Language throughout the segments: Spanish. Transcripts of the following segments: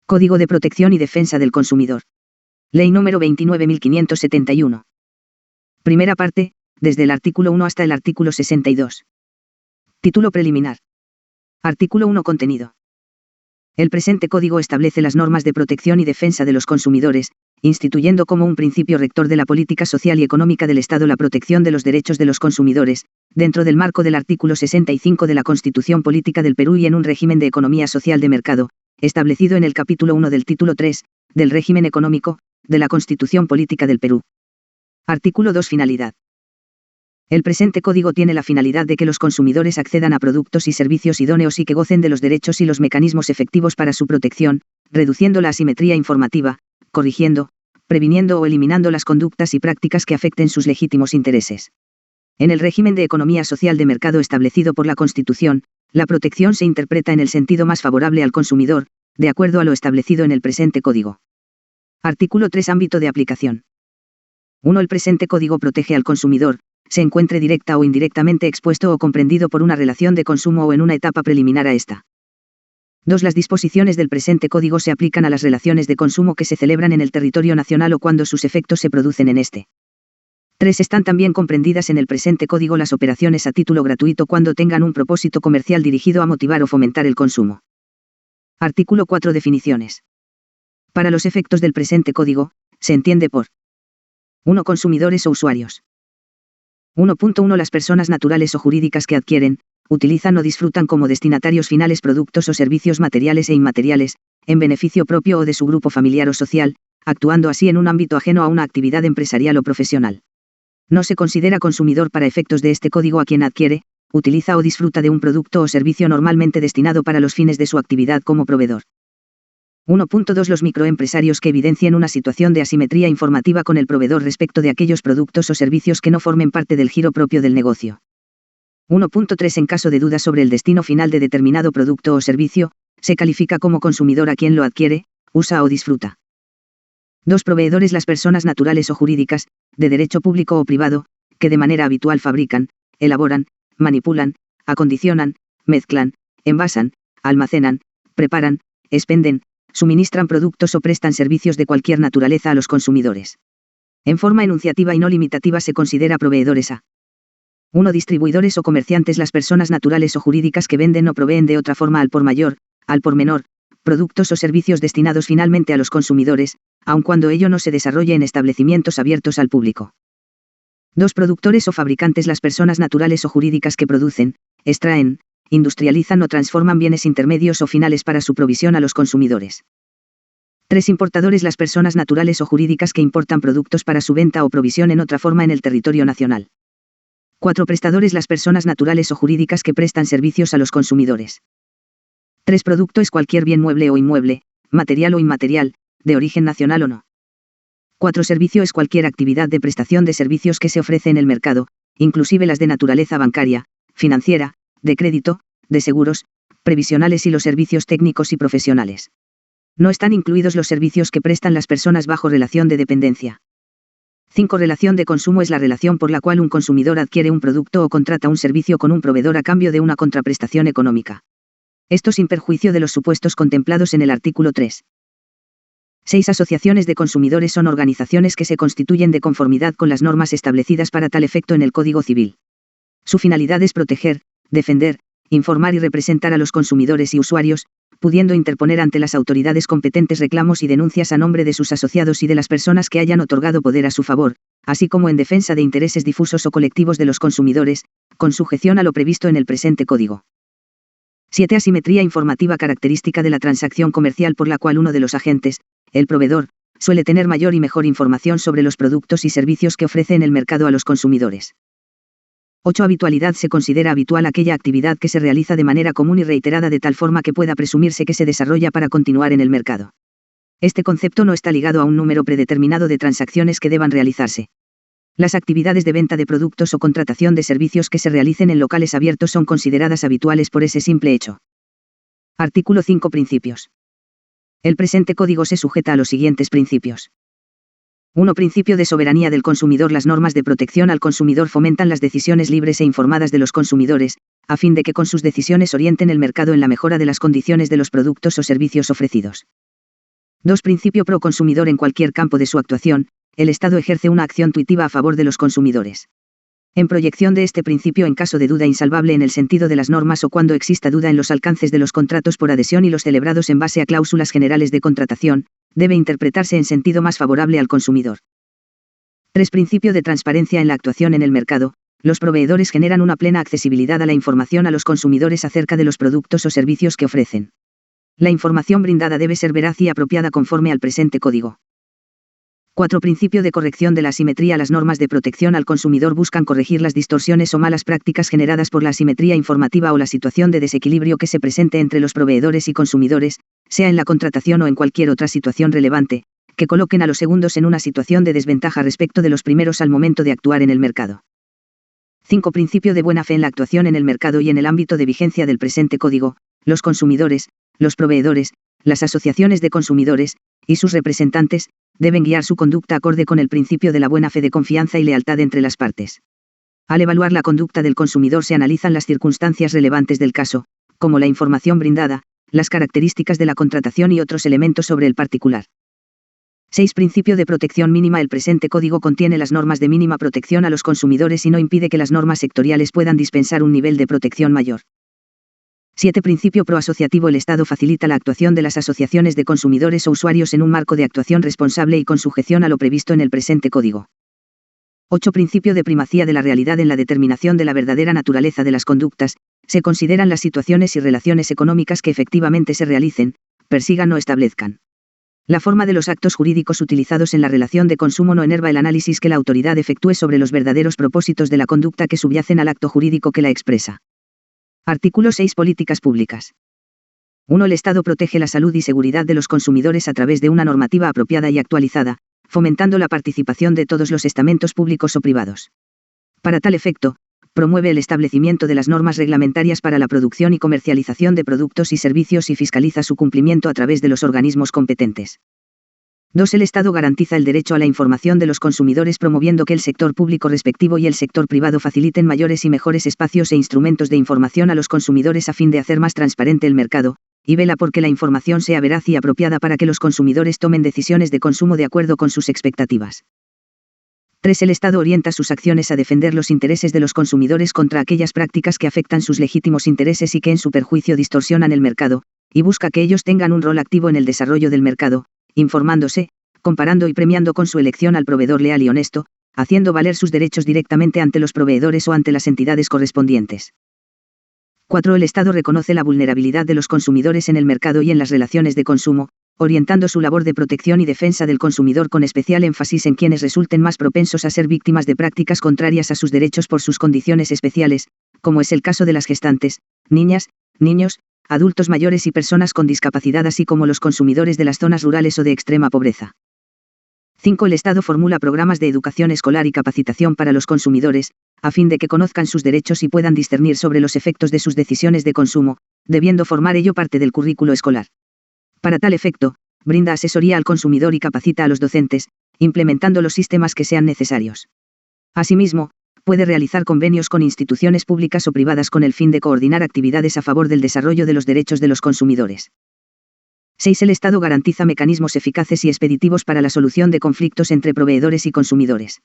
Código de Protección y Defensa del Consumidor. Ley número 29.571. Primera parte, desde el artículo 1 hasta el artículo 62. Título preliminar. Artículo 1. Contenido. El presente código establece las normas de protección y defensa de los consumidores, instituyendo como un principio rector de la política social y económica del Estado la protección de los derechos de los consumidores, dentro del marco del artículo 65 de la Constitución Política del Perú y en un régimen de economía social de mercado, establecido en el capítulo 1 del título 3, del régimen económico, de la Constitución Política del Perú. Artículo 2. Finalidad. El presente código tiene la finalidad de que los consumidores accedan a productos y servicios idóneos y que gocen de los derechos y los mecanismos efectivos para su protección, reduciendo la asimetría informativa, corrigiendo, previniendo o eliminando las conductas y prácticas que afecten sus legítimos intereses. En el régimen de economía social de mercado establecido por la Constitución, la protección se interpreta en el sentido más favorable al consumidor, de acuerdo a lo establecido en el presente código. Artículo 3. Ámbito de aplicación. 1. El presente código protege al consumidor, se encuentre directa o indirectamente expuesto o comprendido por una relación de consumo o en una etapa preliminar a esta. 2. Las disposiciones del presente código se aplican a las relaciones de consumo que se celebran en el territorio nacional o cuando sus efectos se producen en este. 3. Están también comprendidas en el presente código las operaciones a título gratuito cuando tengan un propósito comercial dirigido a motivar o fomentar el consumo. Artículo 4. Definiciones. Para los efectos del presente código, se entiende por 1. Consumidores o usuarios. 1.1. Las personas naturales o jurídicas que adquieren, utilizan o disfrutan como destinatarios finales productos o servicios materiales e inmateriales, en beneficio propio o de su grupo familiar o social, actuando así en un ámbito ajeno a una actividad empresarial o profesional. No se considera consumidor para efectos de este código a quien adquiere, utiliza o disfruta de un producto o servicio normalmente destinado para los fines de su actividad como proveedor. 1.2. Los microempresarios que evidencien una situación de asimetría informativa con el proveedor respecto de aquellos productos o servicios que no formen parte del giro propio del negocio. 1.3. En caso de duda sobre el destino final de determinado producto o servicio, se califica como consumidor a quien lo adquiere, usa o disfruta. 2. Proveedores. Las personas naturales o jurídicas, de derecho público o privado, que de manera habitual fabrican, elaboran, manipulan, acondicionan, mezclan, envasan, almacenan, preparan, expenden, suministran productos o prestan servicios de cualquier naturaleza a los consumidores. En forma enunciativa y no limitativa se considera proveedores a 1. Distribuidores o comerciantes. Las personas naturales o jurídicas que venden o proveen de otra forma al por mayor, al por menor, productos o servicios destinados finalmente a los consumidores, aun cuando ello no se desarrolle en establecimientos abiertos al público. 2. Productores o fabricantes. Las personas naturales o jurídicas que producen, extraen, industrializan o transforman bienes intermedios o finales para su provisión a los consumidores. 3. Importadores. Las personas naturales o jurídicas que importan productos para su venta o provisión en otra forma en el territorio nacional. 4. Prestadores. Las personas naturales o jurídicas que prestan servicios a los consumidores. 3. Producto es cualquier bien mueble o inmueble, material o inmaterial, de origen nacional o no. 4. Servicio es cualquier actividad de prestación de servicios que se ofrece en el mercado, inclusive las de naturaleza bancaria, financiera, de crédito, de seguros, previsionales y los servicios técnicos y profesionales. No están incluidos los servicios que prestan las personas bajo relación de dependencia. 5. Relación de consumo es la relación por la cual un consumidor adquiere un producto o contrata un servicio con un proveedor a cambio de una contraprestación económica. Esto sin perjuicio de los supuestos contemplados en el artículo 3. 6. Asociaciones de consumidores son organizaciones que se constituyen de conformidad con las normas establecidas para tal efecto en el Código Civil. Su finalidad es proteger, defender, informar y representar a los consumidores y usuarios, pudiendo interponer ante las autoridades competentes reclamos y denuncias a nombre de sus asociados y de las personas que hayan otorgado poder a su favor, así como en defensa de intereses difusos o colectivos de los consumidores, con sujeción a lo previsto en el presente Código. 7. Asimetría informativa característica de la transacción comercial por la cual uno de los agentes, el proveedor, suele tener mayor y mejor información sobre los productos y servicios que ofrece en el mercado a los consumidores. 8. Habitualidad. Se considera habitual aquella actividad que se realiza de manera común y reiterada de tal forma que pueda presumirse que se desarrolla para continuar en el mercado. Este concepto no está ligado a un número predeterminado de transacciones que deban realizarse. Las actividades de venta de productos o contratación de servicios que se realicen en locales abiertos son consideradas habituales por ese simple hecho. Artículo 5. Principios. El presente código se sujeta a los siguientes principios. 1. Principio de soberanía del consumidor. Las normas de protección al consumidor fomentan las decisiones libres e informadas de los consumidores, a fin de que con sus decisiones orienten el mercado en la mejora de las condiciones de los productos o servicios ofrecidos. 2. Principio pro consumidor. En cualquier campo de su actuación, el Estado ejerce una acción tuitiva a favor de los consumidores. En proyección de este principio en caso de duda insalvable en el sentido de las normas o cuando exista duda en los alcances de los contratos por adhesión y los celebrados en base a cláusulas generales de contratación, debe interpretarse en sentido más favorable al consumidor. 3. Principio de transparencia en la actuación en el mercado. Los proveedores generan una plena accesibilidad a la información a los consumidores acerca de los productos o servicios que ofrecen. La información brindada debe ser veraz y apropiada conforme al presente código. 4. Principio de corrección de la asimetría. Las normas de protección al consumidor buscan corregir las distorsiones o malas prácticas generadas por la asimetría informativa o la situación de desequilibrio que se presente entre los proveedores y consumidores, sea en la contratación o en cualquier otra situación relevante, que coloquen a los segundos en una situación de desventaja respecto de los primeros al momento de actuar en el mercado. 5. Principio de buena fe en la actuación en el mercado y en el ámbito de vigencia del presente código. Los consumidores, los proveedores, las asociaciones de consumidores, y sus representantes, deben guiar su conducta acorde con el principio de la buena fe de confianza y lealtad entre las partes. Al evaluar la conducta del consumidor se analizan las circunstancias relevantes del caso, como la información brindada, las características de la contratación y otros elementos sobre el particular. 6. Principio de protección mínima. El presente código contiene las normas de mínima protección a los consumidores y no impide que las normas sectoriales puedan dispensar un nivel de protección mayor. 7. Principio proasociativo. El Estado facilita la actuación de las asociaciones de consumidores o usuarios en un marco de actuación responsable y con sujeción a lo previsto en el presente código. 8. Principio de primacía de la realidad. En la determinación de la verdadera naturaleza de las conductas, se consideran las situaciones y relaciones económicas que efectivamente se realicen, persigan o establezcan. La forma de los actos jurídicos utilizados en la relación de consumo no enerva el análisis que la autoridad efectúe sobre los verdaderos propósitos de la conducta que subyacen al acto jurídico que la expresa. Artículo 6. Políticas públicas. 1. El Estado protege la salud y seguridad de los consumidores a través de una normativa apropiada y actualizada, fomentando la participación de todos los estamentos públicos o privados. Para tal efecto, promueve el establecimiento de las normas reglamentarias para la producción y comercialización de productos y servicios y fiscaliza su cumplimiento a través de los organismos competentes. 2. El Estado garantiza el derecho a la información de los consumidores promoviendo que el sector público respectivo y el sector privado faciliten mayores y mejores espacios e instrumentos de información a los consumidores a fin de hacer más transparente el mercado, y vela por que la información sea veraz y apropiada para que los consumidores tomen decisiones de consumo de acuerdo con sus expectativas. 3. El Estado orienta sus acciones a defender los intereses de los consumidores contra aquellas prácticas que afectan sus legítimos intereses y que en su perjuicio distorsionan el mercado, y busca que ellos tengan un rol activo en el desarrollo del mercado, informándose, comparando y premiando con su elección al proveedor leal y honesto, haciendo valer sus derechos directamente ante los proveedores o ante las entidades correspondientes. 4. El Estado reconoce la vulnerabilidad de los consumidores en el mercado y en las relaciones de consumo, orientando su labor de protección y defensa del consumidor con especial énfasis en quienes resulten más propensos a ser víctimas de prácticas contrarias a sus derechos por sus condiciones especiales, como es el caso de las gestantes, niñas, niños, adultos mayores y personas con discapacidad así como los consumidores de las zonas rurales o de extrema pobreza. 5. El Estado formula programas de educación escolar y capacitación para los consumidores, a fin de que conozcan sus derechos y puedan discernir sobre los efectos de sus decisiones de consumo, debiendo formar ello parte del currículo escolar. Para tal efecto, brinda asesoría al consumidor y capacita a los docentes, implementando los sistemas que sean necesarios. Asimismo, puede realizar convenios con instituciones públicas o privadas con el fin de coordinar actividades a favor del desarrollo de los derechos de los consumidores. 6. El Estado garantiza mecanismos eficaces y expeditivos para la solución de conflictos entre proveedores y consumidores.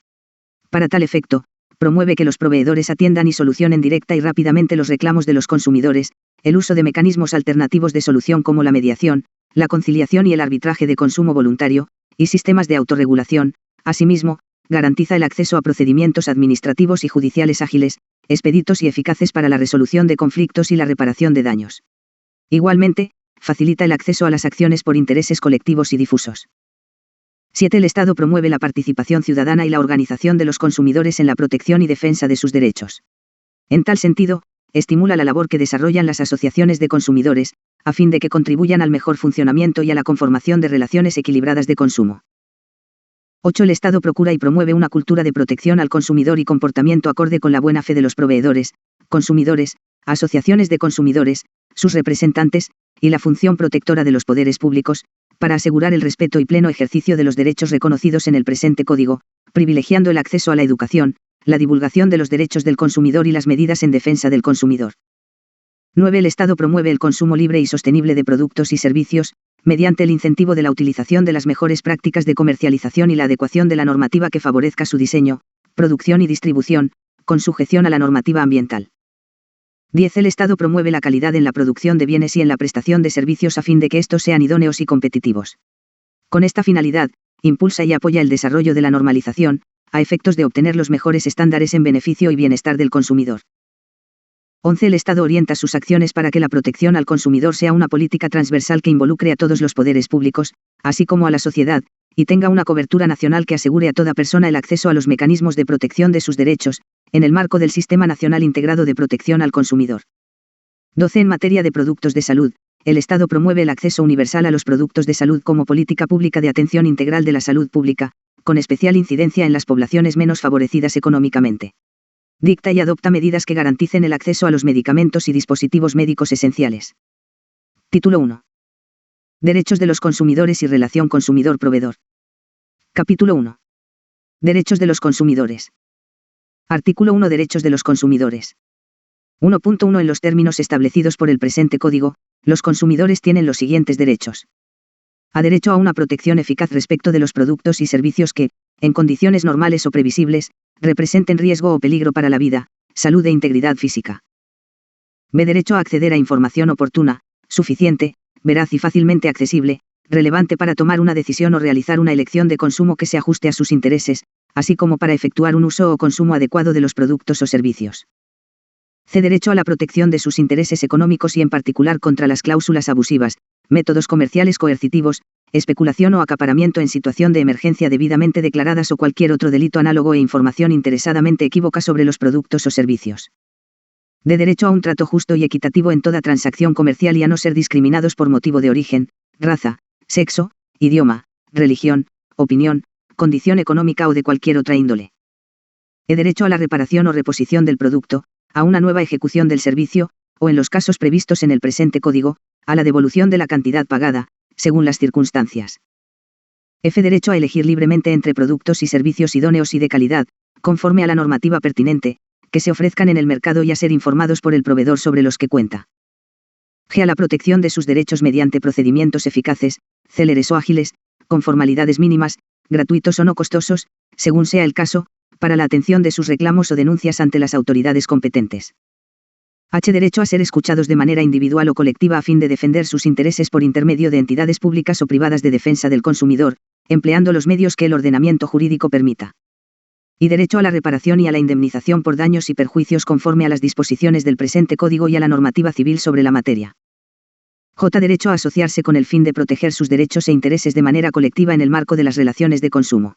Para tal efecto, promueve que los proveedores atiendan y solucionen directa y rápidamente los reclamos de los consumidores, el uso de mecanismos alternativos de solución como la mediación, la conciliación y el arbitraje de consumo voluntario, y sistemas de autorregulación. Asimismo, garantiza el acceso a procedimientos administrativos y judiciales ágiles, expeditos y eficaces para la resolución de conflictos y la reparación de daños. Igualmente, facilita el acceso a las acciones por intereses colectivos y difusos. 7. El Estado promueve la participación ciudadana y la organización de los consumidores en la protección y defensa de sus derechos. En tal sentido, estimula la labor que desarrollan las asociaciones de consumidores, a fin de que contribuyan al mejor funcionamiento y a la conformación de relaciones equilibradas de consumo. 8. El Estado procura y promueve una cultura de protección al consumidor y comportamiento acorde con la buena fe de los proveedores, consumidores, asociaciones de consumidores, sus representantes, y la función protectora de los poderes públicos, para asegurar el respeto y pleno ejercicio de los derechos reconocidos en el presente Código, privilegiando el acceso a la educación, la divulgación de los derechos del consumidor y las medidas en defensa del consumidor. 9. El Estado promueve el consumo libre y sostenible de productos y servicios, mediante el incentivo de la utilización de las mejores prácticas de comercialización y la adecuación de la normativa que favorezca su diseño, producción y distribución, con sujeción a la normativa ambiental. 10. El Estado promueve la calidad en la producción de bienes y en la prestación de servicios a fin de que estos sean idóneos y competitivos. Con esta finalidad, impulsa y apoya el desarrollo de la normalización, a efectos de obtener los mejores estándares en beneficio y bienestar del consumidor. 11. El Estado orienta sus acciones para que la protección al consumidor sea una política transversal que involucre a todos los poderes públicos, así como a la sociedad, y tenga una cobertura nacional que asegure a toda persona el acceso a los mecanismos de protección de sus derechos, en el marco del Sistema Nacional Integrado de Protección al Consumidor. 12. En materia de productos de salud, el Estado promueve el acceso universal a los productos de salud como política pública de atención integral de la salud pública, con especial incidencia en las poblaciones menos favorecidas económicamente. Dicta y adopta medidas que garanticen el acceso a los medicamentos y dispositivos médicos esenciales. Título 1. Derechos de los consumidores y relación consumidor-proveedor. Capítulo 1. Derechos de los consumidores. Artículo 1. Derechos de los consumidores. 1.1. En los términos establecidos por el presente Código, los consumidores tienen los siguientes derechos. A. Derecho a una protección eficaz respecto de los productos y servicios que, en condiciones normales o previsibles, representen riesgo o peligro para la vida, salud e integridad física. B. Derecho a acceder a información oportuna, suficiente, veraz y fácilmente accesible, relevante para tomar una decisión o realizar una elección de consumo que se ajuste a sus intereses, así como para efectuar un uso o consumo adecuado de los productos o servicios. C. Derecho a la protección de sus intereses económicos y en particular contra las cláusulas abusivas, métodos comerciales coercitivos, especulación o acaparamiento en situación de emergencia debidamente declaradas o cualquier otro delito análogo e información interesadamente equívoca sobre los productos o servicios. D. Derecho a un trato justo y equitativo en toda transacción comercial y a no ser discriminados por motivo de origen, raza, sexo, idioma, religión, opinión, condición económica o de cualquier otra índole. E. Derecho a la reparación o reposición del producto, a una nueva ejecución del servicio, o en los casos previstos en el presente Código, a la devolución de la cantidad pagada, según las circunstancias. F. Derecho a elegir libremente entre productos y servicios idóneos y de calidad, conforme a la normativa pertinente, que se ofrezcan en el mercado y a ser informados por el proveedor sobre los que cuenta. G. A la protección de sus derechos mediante procedimientos eficaces, céleres o ágiles, con formalidades mínimas, gratuitos o no costosos, según sea el caso, para la atención de sus reclamos o denuncias ante las autoridades competentes. H. Derecho a ser escuchados de manera individual o colectiva a fin de defender sus intereses por intermedio de entidades públicas o privadas de defensa del consumidor, empleando los medios que el ordenamiento jurídico permita. Y derecho a la reparación y a la indemnización por daños y perjuicios conforme a las disposiciones del presente Código y a la normativa civil sobre la materia. J. Derecho a asociarse con el fin de proteger sus derechos e intereses de manera colectiva en el marco de las relaciones de consumo.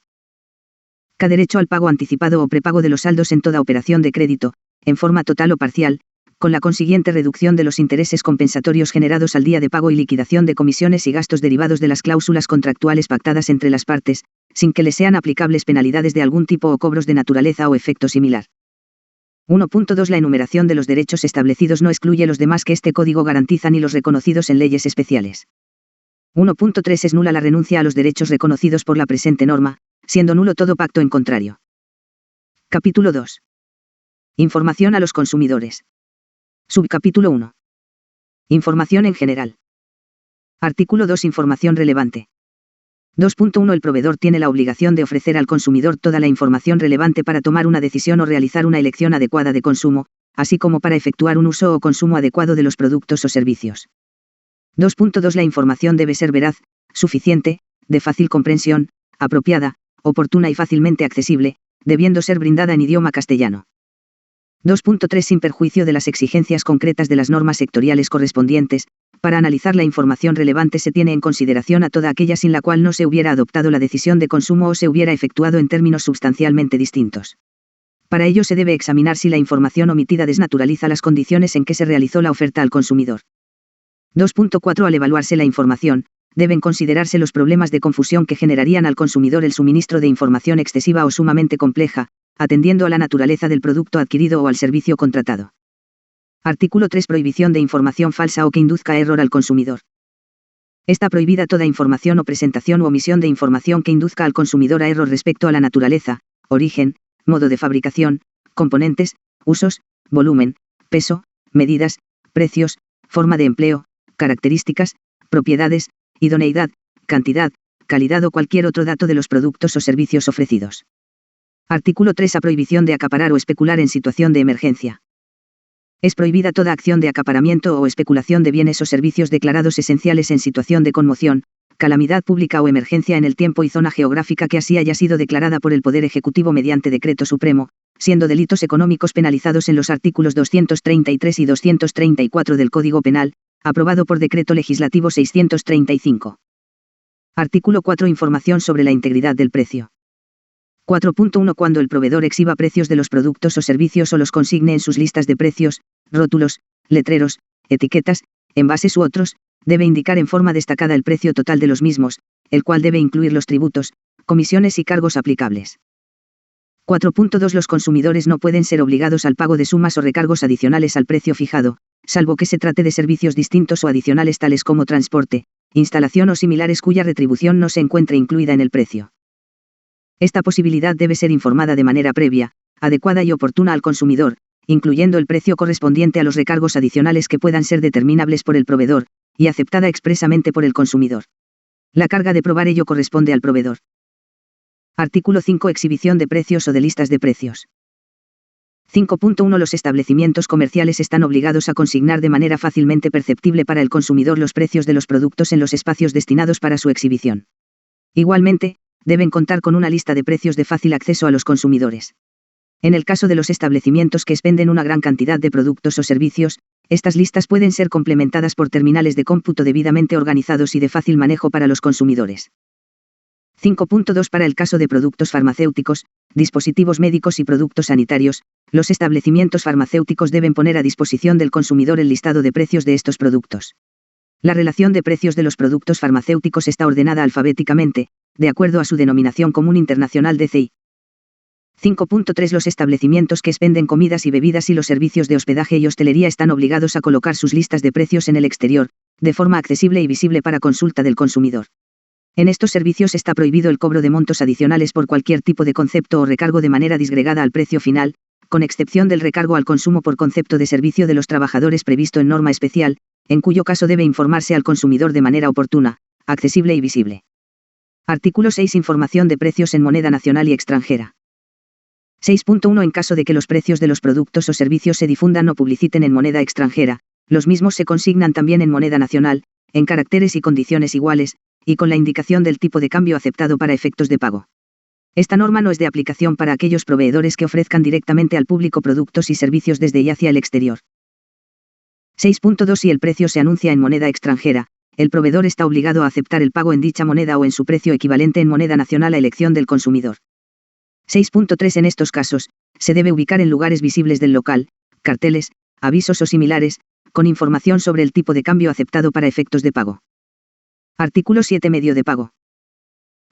K. Derecho al pago anticipado o prepago de los saldos en toda operación de crédito, en forma total o parcial, con la consiguiente reducción de los intereses compensatorios generados al día de pago y liquidación de comisiones y gastos derivados de las cláusulas contractuales pactadas entre las partes, sin que les sean aplicables penalidades de algún tipo o cobros de naturaleza o efecto similar. 1.2. La enumeración de los derechos establecidos no excluye los demás que este Código garantiza ni los reconocidos en leyes especiales. 1.3. Es nula la renuncia a los derechos reconocidos por la presente norma, siendo nulo todo pacto en contrario. Capítulo 2. Información a los consumidores. Subcapítulo 1. Información en general. Artículo 2. Información relevante. 2.1. El proveedor tiene la obligación de ofrecer al consumidor toda la información relevante para tomar una decisión o realizar una elección adecuada de consumo, así como para efectuar un uso o consumo adecuado de los productos o servicios. 2.2. La información debe ser veraz, suficiente, de fácil comprensión, apropiada, oportuna y fácilmente accesible, debiendo ser brindada en idioma castellano. 2.3. Sin perjuicio de las exigencias concretas de las normas sectoriales correspondientes, para analizar la información relevante se tiene en consideración a toda aquella sin la cual no se hubiera adoptado la decisión de consumo o se hubiera efectuado en términos sustancialmente distintos. Para ello se debe examinar si la información omitida desnaturaliza las condiciones en que se realizó la oferta al consumidor. 2.4. Al evaluarse la información, deben considerarse los problemas de confusión que generarían al consumidor el suministro de información excesiva o sumamente compleja, atendiendo a la naturaleza del producto adquirido o al servicio contratado. Artículo 3. Prohibición de información falsa o que induzca a error al consumidor. Está prohibida toda información o presentación u omisión de información que induzca al consumidor a error respecto a la naturaleza, origen, modo de fabricación, componentes, usos, volumen, peso, medidas, precios, forma de empleo, características, propiedades, idoneidad, cantidad, calidad o cualquier otro dato de los productos o servicios ofrecidos. Artículo 3. A prohibición de acaparar o especular en situación de emergencia. Es prohibida toda acción de acaparamiento o especulación de bienes o servicios declarados esenciales en situación de conmoción, calamidad pública o emergencia en el tiempo y zona geográfica que así haya sido declarada por el Poder Ejecutivo mediante decreto supremo, siendo delitos económicos penalizados en los artículos 233 y 234 del Código Penal, aprobado por Decreto Legislativo 635. Artículo 4. Información sobre la integridad del precio. 4.1. Cuando el proveedor exhiba precios de los productos o servicios o los consigne en sus listas de precios, rótulos, letreros, etiquetas, envases u otros, debe indicar en forma destacada el precio total de los mismos, el cual debe incluir los tributos, comisiones y cargos aplicables. 4.2. Los consumidores no pueden ser obligados al pago de sumas o recargos adicionales al precio fijado, salvo que se trate de servicios distintos o adicionales tales como transporte, instalación o similares cuya retribución no se encuentre incluida en el precio. Esta posibilidad debe ser informada de manera previa, adecuada y oportuna al consumidor, incluyendo el precio correspondiente a los recargos adicionales que puedan ser determinables por el proveedor, y aceptada expresamente por el consumidor. La carga de probar ello corresponde al proveedor. Artículo 5. Exhibición de precios o de listas de precios. 5.1. Los establecimientos comerciales están obligados a consignar de manera fácilmente perceptible para el consumidor los precios de los productos en los espacios destinados para su exhibición. Igualmente, deben contar con una lista de precios de fácil acceso a los consumidores. En el caso de los establecimientos que expenden una gran cantidad de productos o servicios, estas listas pueden ser complementadas por terminales de cómputo debidamente organizados y de fácil manejo para los consumidores. 5.2. Para el caso de productos farmacéuticos, dispositivos médicos y productos sanitarios, los establecimientos farmacéuticos deben poner a disposición del consumidor el listado de precios de estos productos. La relación de precios de los productos farmacéuticos está ordenada alfabéticamente, de acuerdo a su denominación común internacional DCI. 5.3. Los establecimientos que expenden comidas y bebidas y los servicios de hospedaje y hostelería están obligados a colocar sus listas de precios en el exterior, de forma accesible y visible para consulta del consumidor. En estos servicios está prohibido el cobro de montos adicionales por cualquier tipo de concepto o recargo de manera disgregada al precio final, con excepción del recargo al consumo por concepto de servicio de los trabajadores previsto en norma especial, en cuyo caso debe informarse al consumidor de manera oportuna, accesible y visible. Artículo 6. Información de precios en moneda nacional y extranjera. 6.1. En caso de que los precios de los productos o servicios se difundan o publiciten en moneda extranjera, los mismos se consignan también en moneda nacional, en caracteres y condiciones iguales, y con la indicación del tipo de cambio aceptado para efectos de pago. Esta norma no es de aplicación para aquellos proveedores que ofrezcan directamente al público productos y servicios desde y hacia el exterior. 6.2. Si el precio se anuncia en moneda extranjera, el proveedor está obligado a aceptar el pago en dicha moneda o en su precio equivalente en moneda nacional a elección del consumidor. 6.3. En estos casos, se debe ubicar en lugares visibles del local, carteles, avisos o similares, con información sobre el tipo de cambio aceptado para efectos de pago. Artículo 7. Medio de pago.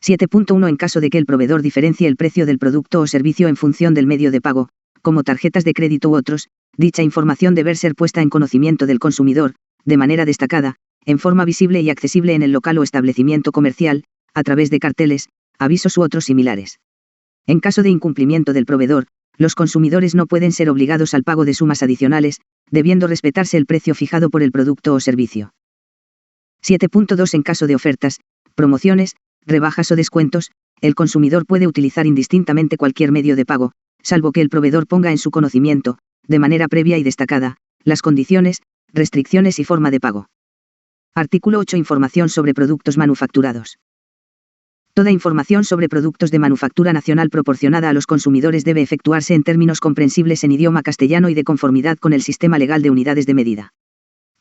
7.1. En caso de que el proveedor diferencie el precio del producto o servicio en función del medio de pago, como tarjetas de crédito u otros, dicha información debe ser puesta en conocimiento del consumidor, de manera destacada, en forma visible y accesible en el local o establecimiento comercial, a través de carteles, avisos u otros similares. En caso de incumplimiento del proveedor, los consumidores no pueden ser obligados al pago de sumas adicionales, debiendo respetarse el precio fijado por el producto o servicio. 7.2. En caso de ofertas, promociones, rebajas o descuentos, el consumidor puede utilizar indistintamente cualquier medio de pago, salvo que el proveedor ponga en su conocimiento, de manera previa y destacada, las condiciones, restricciones y forma de pago. Artículo 8. Información sobre productos manufacturados. Toda información sobre productos de manufactura nacional proporcionada a los consumidores debe efectuarse en términos comprensibles en idioma castellano y de conformidad con el sistema legal de unidades de medida.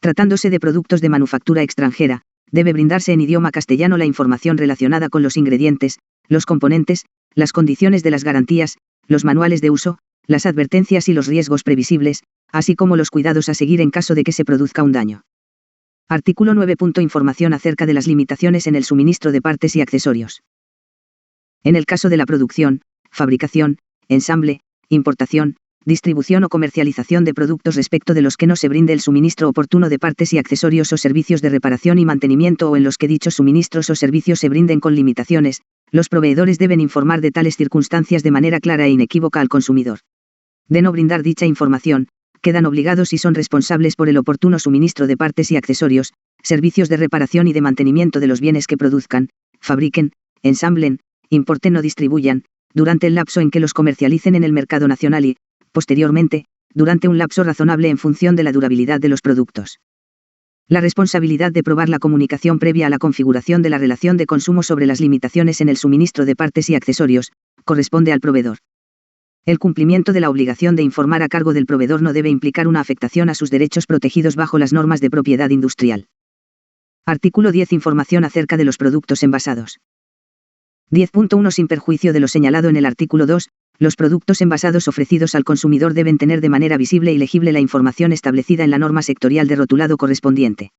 Tratándose de productos de manufactura extranjera, debe brindarse en idioma castellano la información relacionada con los ingredientes, los componentes, las condiciones de las garantías, los manuales de uso, las advertencias y los riesgos previsibles, así como los cuidados a seguir en caso de que se produzca un daño. Artículo 9. Información acerca de las limitaciones en el suministro de partes y accesorios. En el caso de la producción, fabricación, ensamble, importación, distribución o comercialización de productos respecto de los que no se brinde el suministro oportuno de partes y accesorios o servicios de reparación y mantenimiento o en los que dichos suministros o servicios se brinden con limitaciones, los proveedores deben informar de tales circunstancias de manera clara e inequívoca al consumidor. De no brindar dicha información, quedan obligados y son responsables por el oportuno suministro de partes y accesorios, servicios de reparación y de mantenimiento de los bienes que produzcan, fabriquen, ensamblen, importen o distribuyan, durante el lapso en que los comercialicen en el mercado nacional y, posteriormente, durante un lapso razonable en función de la durabilidad de los productos. La responsabilidad de probar la comunicación previa a la configuración de la relación de consumo sobre las limitaciones en el suministro de partes y accesorios, corresponde al proveedor. El cumplimiento de la obligación de informar a cargo del proveedor no debe implicar una afectación a sus derechos protegidos bajo las normas de propiedad industrial. Artículo 10. Información acerca de los productos envasados. 10.1. Sin perjuicio de lo señalado en el artículo 2, los productos envasados ofrecidos al consumidor deben tener de manera visible y legible la información establecida en la norma sectorial de rotulado correspondiente.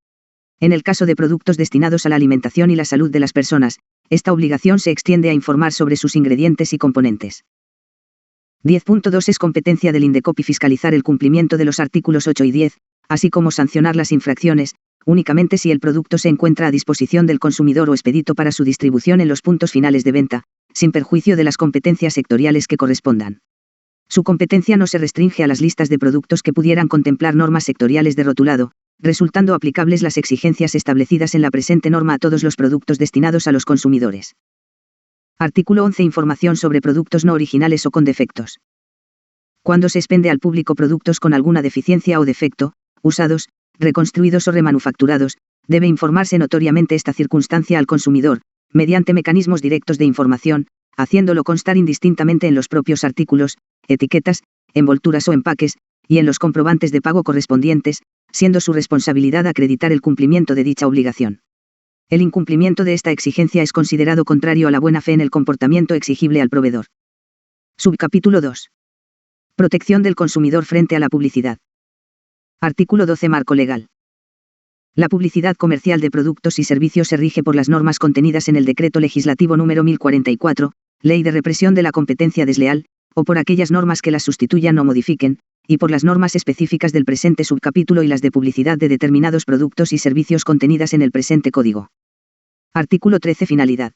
En el caso de productos destinados a la alimentación y la salud de las personas, esta obligación se extiende a informar sobre sus ingredientes y componentes. 10.2. Es competencia del INDECOPI fiscalizar el cumplimiento de los artículos 8 y 10, así como sancionar las infracciones, únicamente si el producto se encuentra a disposición del consumidor o expedito para su distribución en los puntos finales de venta, sin perjuicio de las competencias sectoriales que correspondan. Su competencia no se restringe a las listas de productos que pudieran contemplar normas sectoriales de rotulado, resultando aplicables las exigencias establecidas en la presente norma a todos los productos destinados a los consumidores. Artículo 11. Información sobre productos no originales o con defectos. Cuando se expende al público productos con alguna deficiencia o defecto, usados, reconstruidos o remanufacturados, debe informarse notoriamente esta circunstancia al consumidor, mediante mecanismos directos de información, haciéndolo constar indistintamente en los propios artículos, etiquetas, envolturas o empaques, y en los comprobantes de pago correspondientes, siendo su responsabilidad acreditar el cumplimiento de dicha obligación. El incumplimiento de esta exigencia es considerado contrario a la buena fe en el comportamiento exigible al proveedor. Subcapítulo 2. Protección del consumidor frente a la publicidad. Artículo 12. Marco legal. La publicidad comercial de productos y servicios se rige por las normas contenidas en el Decreto Legislativo número 1044, Ley de Represión de la Competencia Desleal, o por aquellas normas que las sustituyan o modifiquen, y por las normas específicas del presente subcapítulo y las de publicidad de determinados productos y servicios contenidas en el presente Código. Artículo 13. Finalidad.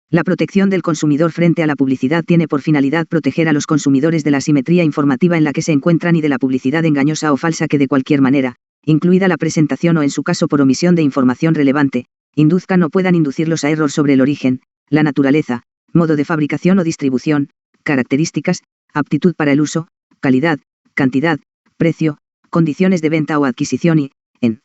La protección del consumidor frente a la publicidad tiene por finalidad proteger a los consumidores de la asimetría informativa en la que se encuentran y de la publicidad engañosa o falsa que de cualquier manera, incluida la presentación o en su caso por omisión de información relevante, induzcan o puedan inducirlos a error sobre el origen, la naturaleza, modo de fabricación o distribución, características, aptitud para el uso, calidad, cantidad, precio, condiciones de venta o adquisición y, en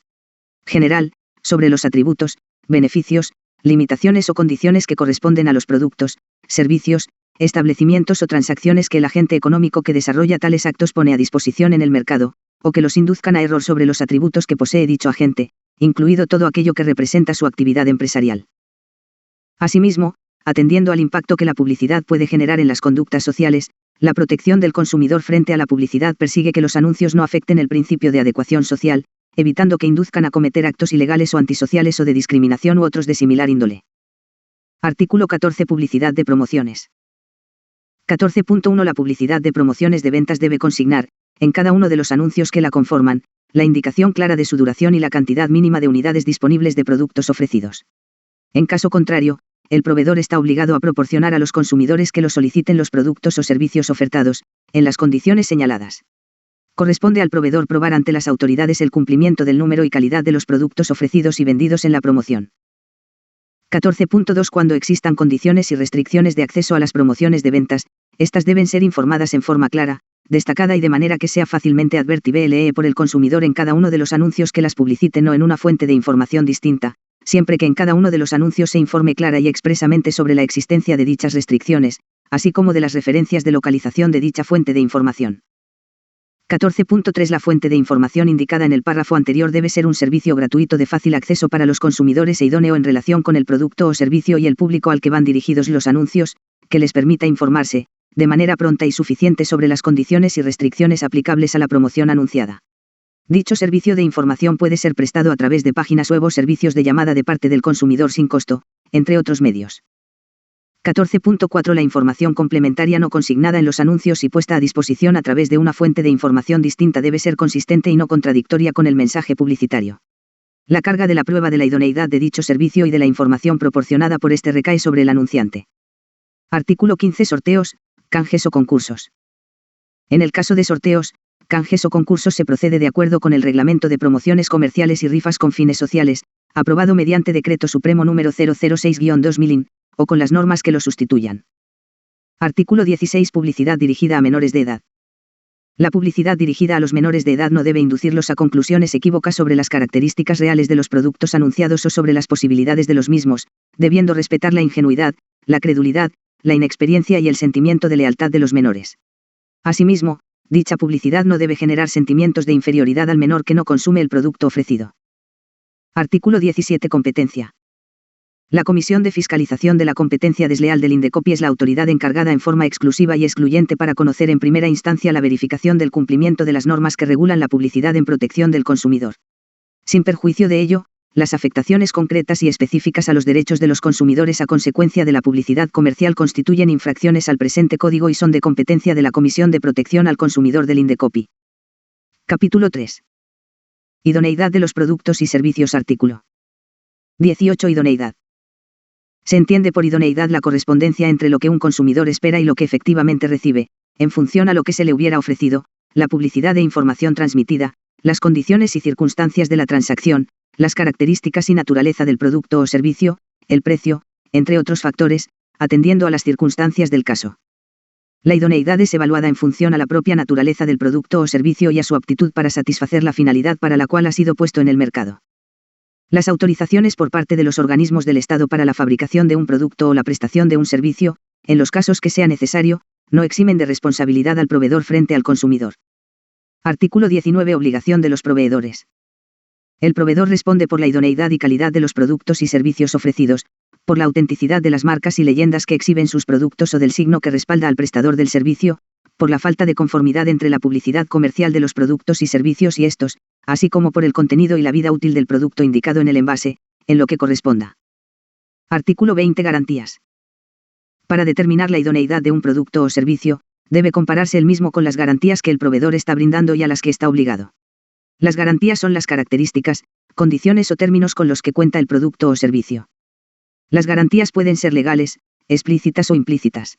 general, sobre los atributos, beneficios, limitaciones o condiciones que corresponden a los productos, servicios, establecimientos o transacciones que el agente económico que desarrolla tales actos pone a disposición en el mercado, o que los induzcan a error sobre los atributos que posee dicho agente, incluido todo aquello que representa su actividad empresarial. Asimismo, atendiendo al impacto que la publicidad puede generar en las conductas sociales, la protección del consumidor frente a la publicidad persigue que los anuncios no afecten el principio de adecuación social, evitando que induzcan a cometer actos ilegales o antisociales o de discriminación u otros de similar índole. Artículo 14. Publicidad de promociones. 14.1. La publicidad de promociones de ventas debe consignar, en cada uno de los anuncios que la conforman, la indicación clara de su duración y la cantidad mínima de unidades disponibles de productos ofrecidos. En caso contrario, el proveedor está obligado a proporcionar a los consumidores que lo soliciten los productos o servicios ofertados, en las condiciones señaladas. Corresponde al proveedor probar ante las autoridades el cumplimiento del número y calidad de los productos ofrecidos y vendidos en la promoción. 14.2. Cuando existan condiciones y restricciones de acceso a las promociones de ventas, estas deben ser informadas en forma clara, destacada y de manera que sea fácilmente advertible por el consumidor en cada uno de los anuncios que las publiciten o en una fuente de información distinta, siempre que en cada uno de los anuncios se informe clara y expresamente sobre la existencia de dichas restricciones, así como de las referencias de localización de dicha fuente de información. 14.3. La fuente de información indicada en el párrafo anterior debe ser un servicio gratuito de fácil acceso para los consumidores e idóneo en relación con el producto o servicio y el público al que van dirigidos los anuncios, que les permita informarse, de manera pronta y suficiente sobre las condiciones y restricciones aplicables a la promoción anunciada. Dicho servicio de información puede ser prestado a través de páginas web o servicios de llamada de parte del consumidor sin costo, entre otros medios. 14.4. La información complementaria no consignada en los anuncios y puesta a disposición a través de una fuente de información distinta debe ser consistente y no contradictoria con el mensaje publicitario. La carga de la prueba de la idoneidad de dicho servicio y de la información proporcionada por este recae sobre el anunciante. Artículo 15. Sorteos, canjes o concursos. En el caso de sorteos, canjes o concursos se procede de acuerdo con el Reglamento de Promociones Comerciales y Rifas con Fines Sociales, aprobado mediante Decreto Supremo número 006/2000, o con las normas que lo sustituyan. Artículo 16. Publicidad dirigida a menores de edad. La publicidad dirigida a los menores de edad no debe inducirlos a conclusiones equívocas sobre las características reales de los productos anunciados o sobre las posibilidades de los mismos, debiendo respetar la ingenuidad, la credulidad, la inexperiencia y el sentimiento de lealtad de los menores. Asimismo, dicha publicidad no debe generar sentimientos de inferioridad al menor que no consume el producto ofrecido. Artículo 17. Competencia. La Comisión de Fiscalización de la Competencia Desleal del INDECOPI es la autoridad encargada en forma exclusiva y excluyente para conocer en primera instancia la verificación del cumplimiento de las normas que regulan la publicidad en protección del consumidor. Sin perjuicio de ello, las afectaciones concretas y específicas a los derechos de los consumidores a consecuencia de la publicidad comercial constituyen infracciones al presente Código y son de competencia de la Comisión de Protección al Consumidor del INDECOPI. Capítulo 3. Idoneidad de los productos y servicios. Artículo 18. Idoneidad. Se entiende por idoneidad la correspondencia entre lo que un consumidor espera y lo que efectivamente recibe, en función a lo que se le hubiera ofrecido, la publicidad e información transmitida, las condiciones y circunstancias de la transacción, las características y naturaleza del producto o servicio, el precio, entre otros factores, atendiendo a las circunstancias del caso. La idoneidad es evaluada en función a la propia naturaleza del producto o servicio y a su aptitud para satisfacer la finalidad para la cual ha sido puesto en el mercado. Las autorizaciones por parte de los organismos del Estado para la fabricación de un producto o la prestación de un servicio, en los casos que sea necesario, no eximen de responsabilidad al proveedor frente al consumidor. Artículo 19. Obligación de los proveedores. El proveedor responde por la idoneidad y calidad de los productos y servicios ofrecidos, por la autenticidad de las marcas y leyendas que exhiben sus productos o del signo que respalda al prestador del servicio, por la falta de conformidad entre la publicidad comercial de los productos y servicios y estos, así como por el contenido y la vida útil del producto indicado en el envase, en lo que corresponda. Artículo 20. Garantías. Para determinar la idoneidad de un producto o servicio, debe compararse el mismo con las garantías que el proveedor está brindando y a las que está obligado. Las garantías son las características, condiciones o términos con los que cuenta el producto o servicio. Las garantías pueden ser legales, explícitas o implícitas.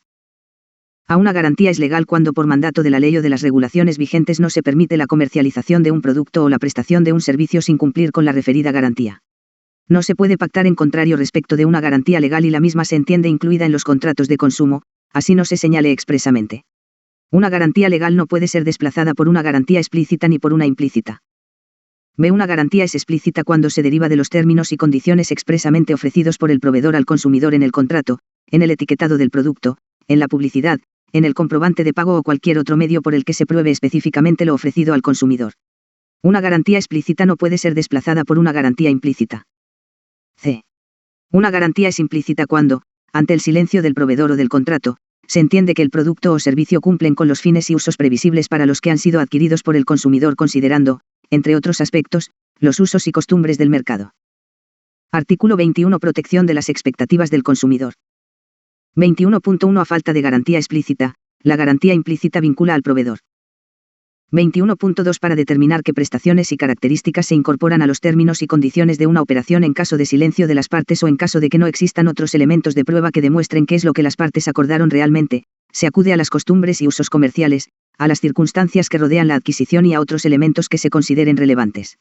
A una garantía es legal cuando por mandato de la ley o de las regulaciones vigentes no se permite la comercialización de un producto o la prestación de un servicio sin cumplir con la referida garantía. No se puede pactar en contrario respecto de una garantía legal y la misma se entiende incluida en los contratos de consumo, así no se señale expresamente. Una garantía legal no puede ser desplazada por una garantía explícita ni por una implícita. B. Una garantía es explícita cuando se deriva de los términos y condiciones expresamente ofrecidos por el proveedor al consumidor en el contrato, en el etiquetado del producto, en la publicidad, en el comprobante de pago o cualquier otro medio por el que se pruebe específicamente lo ofrecido al consumidor. Una garantía explícita no puede ser desplazada por una garantía implícita. C. Una garantía es implícita cuando, ante el silencio del proveedor o del contrato, se entiende que el producto o servicio cumplen con los fines y usos previsibles para los que han sido adquiridos por el consumidor considerando, entre otros aspectos, los usos y costumbres del mercado. Artículo 21. Protección de las expectativas del consumidor. 21.1. A falta de garantía explícita, la garantía implícita vincula al proveedor. 21.2. Para determinar qué prestaciones y características se incorporan a los términos y condiciones de una operación en caso de silencio de las partes o en caso de que no existan otros elementos de prueba que demuestren qué es lo que las partes acordaron realmente, se acude a las costumbres y usos comerciales, a las circunstancias que rodean la adquisición y a otros elementos que se consideren relevantes.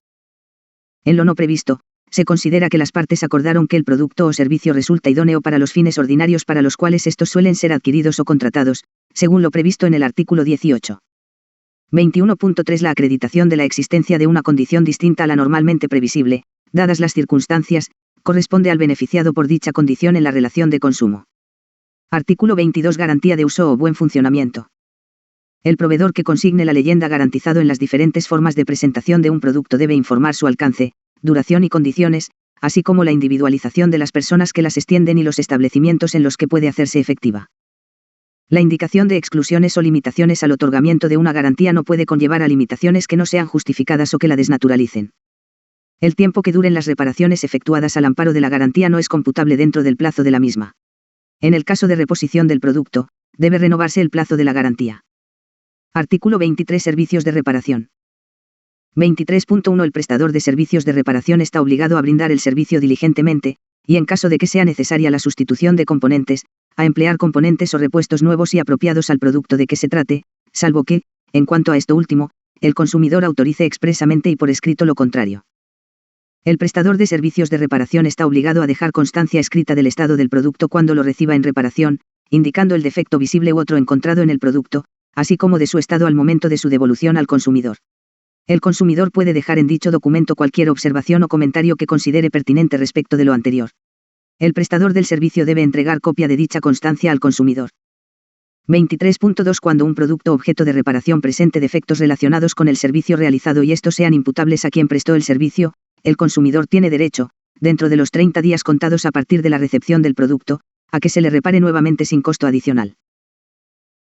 En lo no previsto, se considera que las partes acordaron que el producto o servicio resulta idóneo para los fines ordinarios para los cuales estos suelen ser adquiridos o contratados, según lo previsto en el artículo 18. 21.3. La acreditación de la existencia de una condición distinta a la normalmente previsible, dadas las circunstancias, corresponde al beneficiado por dicha condición en la relación de consumo. Artículo 22. Garantía de uso o buen funcionamiento. El proveedor que consigne la leyenda garantizado en las diferentes formas de presentación de un producto debe informar su alcance, duración y condiciones, así como la individualización de las personas que las extienden y los establecimientos en los que puede hacerse efectiva. La indicación de exclusiones o limitaciones al otorgamiento de una garantía no puede conllevar a limitaciones que no sean justificadas o que la desnaturalicen. El tiempo que duren las reparaciones efectuadas al amparo de la garantía no es computable dentro del plazo de la misma. En el caso de reposición del producto, debe renovarse el plazo de la garantía. Artículo 23. Servicios de reparación. 23.1. El prestador de servicios de reparación está obligado a brindar el servicio diligentemente, y en caso de que sea necesaria la sustitución de componentes, a emplear componentes o repuestos nuevos y apropiados al producto de que se trate, salvo que, en cuanto a esto último, el consumidor autorice expresamente y por escrito lo contrario. El prestador de servicios de reparación está obligado a dejar constancia escrita del estado del producto cuando lo reciba en reparación, indicando el defecto visible u otro encontrado en el producto, así como de su estado al momento de su devolución al consumidor. El consumidor puede dejar en dicho documento cualquier observación o comentario que considere pertinente respecto de lo anterior. El prestador del servicio debe entregar copia de dicha constancia al consumidor. 23.2 Cuando un producto objeto de reparación presente defectos relacionados con el servicio realizado y estos sean imputables a quien prestó el servicio, el consumidor tiene derecho, dentro de los 30 días contados a partir de la recepción del producto, a que se le repare nuevamente sin costo adicional.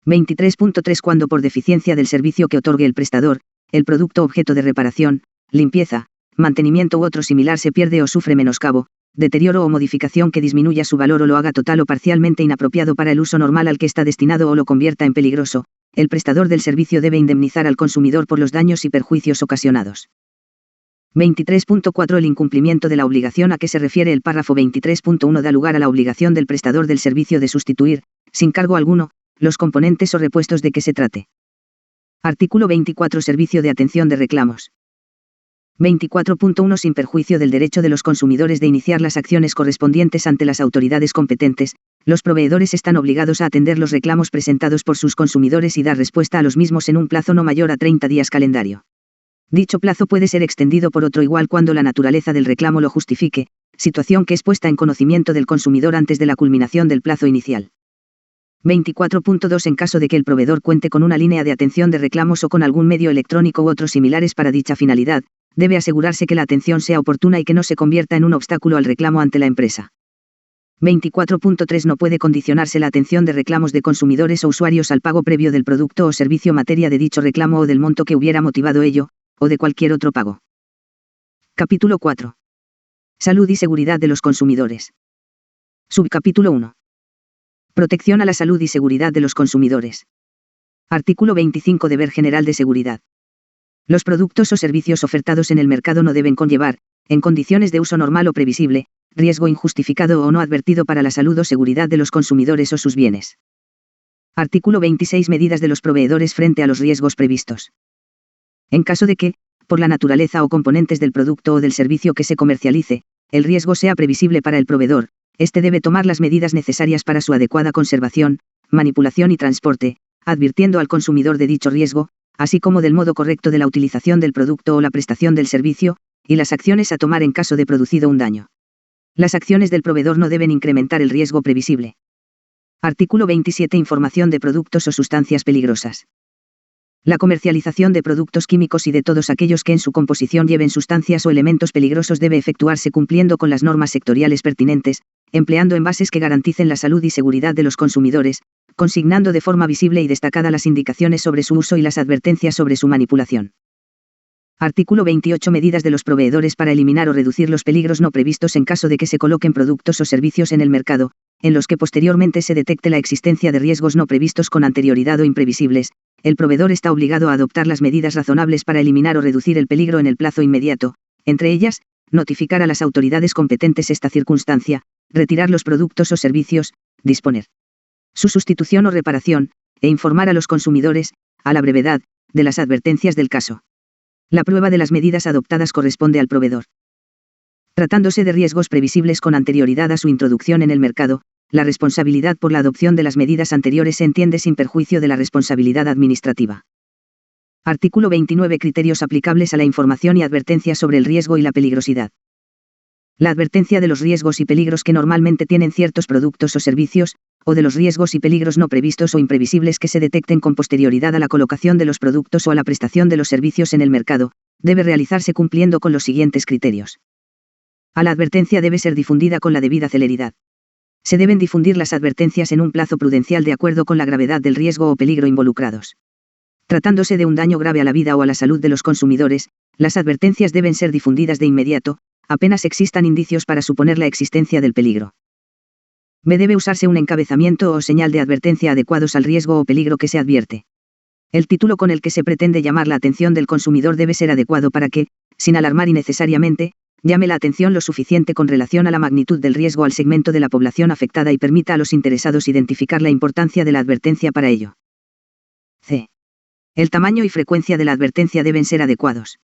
23.3 Cuando por deficiencia del servicio que otorgue el prestador, el producto objeto de reparación, limpieza, mantenimiento u otro similar se pierde o sufre menoscabo, deterioro o modificación que disminuya su valor o lo haga total o parcialmente inapropiado para el uso normal al que está destinado o lo convierta en peligroso, el prestador del servicio debe indemnizar al consumidor por los daños y perjuicios ocasionados. 23.4 El incumplimiento de la obligación a que se refiere el párrafo 23.1 da lugar a la obligación del prestador del servicio de sustituir, sin cargo alguno, los componentes o repuestos de que se trate. Artículo 24 Servicio de atención de reclamos. 24.1 Sin perjuicio del derecho de los consumidores de iniciar las acciones correspondientes ante las autoridades competentes, los proveedores están obligados a atender los reclamos presentados por sus consumidores y dar respuesta a los mismos en un plazo no mayor a 30 días calendario. Dicho plazo puede ser extendido por otro igual cuando la naturaleza del reclamo lo justifique, situación que es puesta en conocimiento del consumidor antes de la culminación del plazo inicial. 24.2 En caso de que el proveedor cuente con una línea de atención de reclamos o con algún medio electrónico u otros similares para dicha finalidad, debe asegurarse que la atención sea oportuna y que no se convierta en un obstáculo al reclamo ante la empresa. 24.3 No puede condicionarse la atención de reclamos de consumidores o usuarios al pago previo del producto o servicio materia de dicho reclamo o del monto que hubiera motivado ello, o de cualquier otro pago. Capítulo 4. Salud y seguridad de los consumidores. Subcapítulo 1. Protección a la salud y seguridad de los consumidores. Artículo 25 Deber general de seguridad. Los productos o servicios ofertados en el mercado no deben conllevar, en condiciones de uso normal o previsible, riesgo injustificado o no advertido para la salud o seguridad de los consumidores o sus bienes. Artículo 26 Medidas de los proveedores frente a los riesgos previstos. En caso de que, por la naturaleza o componentes del producto o del servicio que se comercialice, el riesgo sea previsible para el proveedor, éste debe tomar las medidas necesarias para su adecuada conservación, manipulación y transporte, advirtiendo al consumidor de dicho riesgo, así como del modo correcto de la utilización del producto o la prestación del servicio, y las acciones a tomar en caso de producido un daño. Las acciones del proveedor no deben incrementar el riesgo previsible. Artículo 27 Información de productos o sustancias peligrosas. La comercialización de productos químicos y de todos aquellos que en su composición lleven sustancias o elementos peligrosos debe efectuarse cumpliendo con las normas sectoriales pertinentes, empleando envases que garanticen la salud y seguridad de los consumidores, consignando de forma visible y destacada las indicaciones sobre su uso y las advertencias sobre su manipulación. Artículo 28 Medidas de los proveedores para eliminar o reducir los peligros no previstos en caso de que se coloquen productos o servicios en el mercado, en los que posteriormente se detecte la existencia de riesgos no previstos con anterioridad o imprevisibles. El proveedor está obligado a adoptar las medidas razonables para eliminar o reducir el peligro en el plazo inmediato, entre ellas, notificar a las autoridades competentes esta circunstancia, retirar los productos o servicios, disponer su sustitución o reparación, e informar a los consumidores, a la brevedad, de las advertencias del caso. La prueba de las medidas adoptadas corresponde al proveedor. Tratándose de riesgos previsibles con anterioridad a su introducción en el mercado, la responsabilidad por la adopción de las medidas anteriores se entiende sin perjuicio de la responsabilidad administrativa. Artículo 29 Criterios aplicables a la información y advertencia sobre el riesgo y la peligrosidad. La advertencia de los riesgos y peligros que normalmente tienen ciertos productos o servicios, o de los riesgos y peligros no previstos o imprevisibles que se detecten con posterioridad a la colocación de los productos o a la prestación de los servicios en el mercado, debe realizarse cumpliendo con los siguientes criterios. A la advertencia debe ser difundida con la debida celeridad. Se deben difundir las advertencias en un plazo prudencial de acuerdo con la gravedad del riesgo o peligro involucrados. Tratándose de un daño grave a la vida o a la salud de los consumidores, las advertencias deben ser difundidas de inmediato, apenas existan indicios para suponer la existencia del peligro. B. Debe usarse un encabezamiento o señal de advertencia adecuados al riesgo o peligro que se advierte. El título con el que se pretende llamar la atención del consumidor debe ser adecuado para que, sin alarmar innecesariamente, llame la atención lo suficiente con relación a la magnitud del riesgo al segmento de la población afectada y permita a los interesados identificar la importancia de la advertencia para ello. C. El tamaño y frecuencia de la advertencia deben ser adecuados.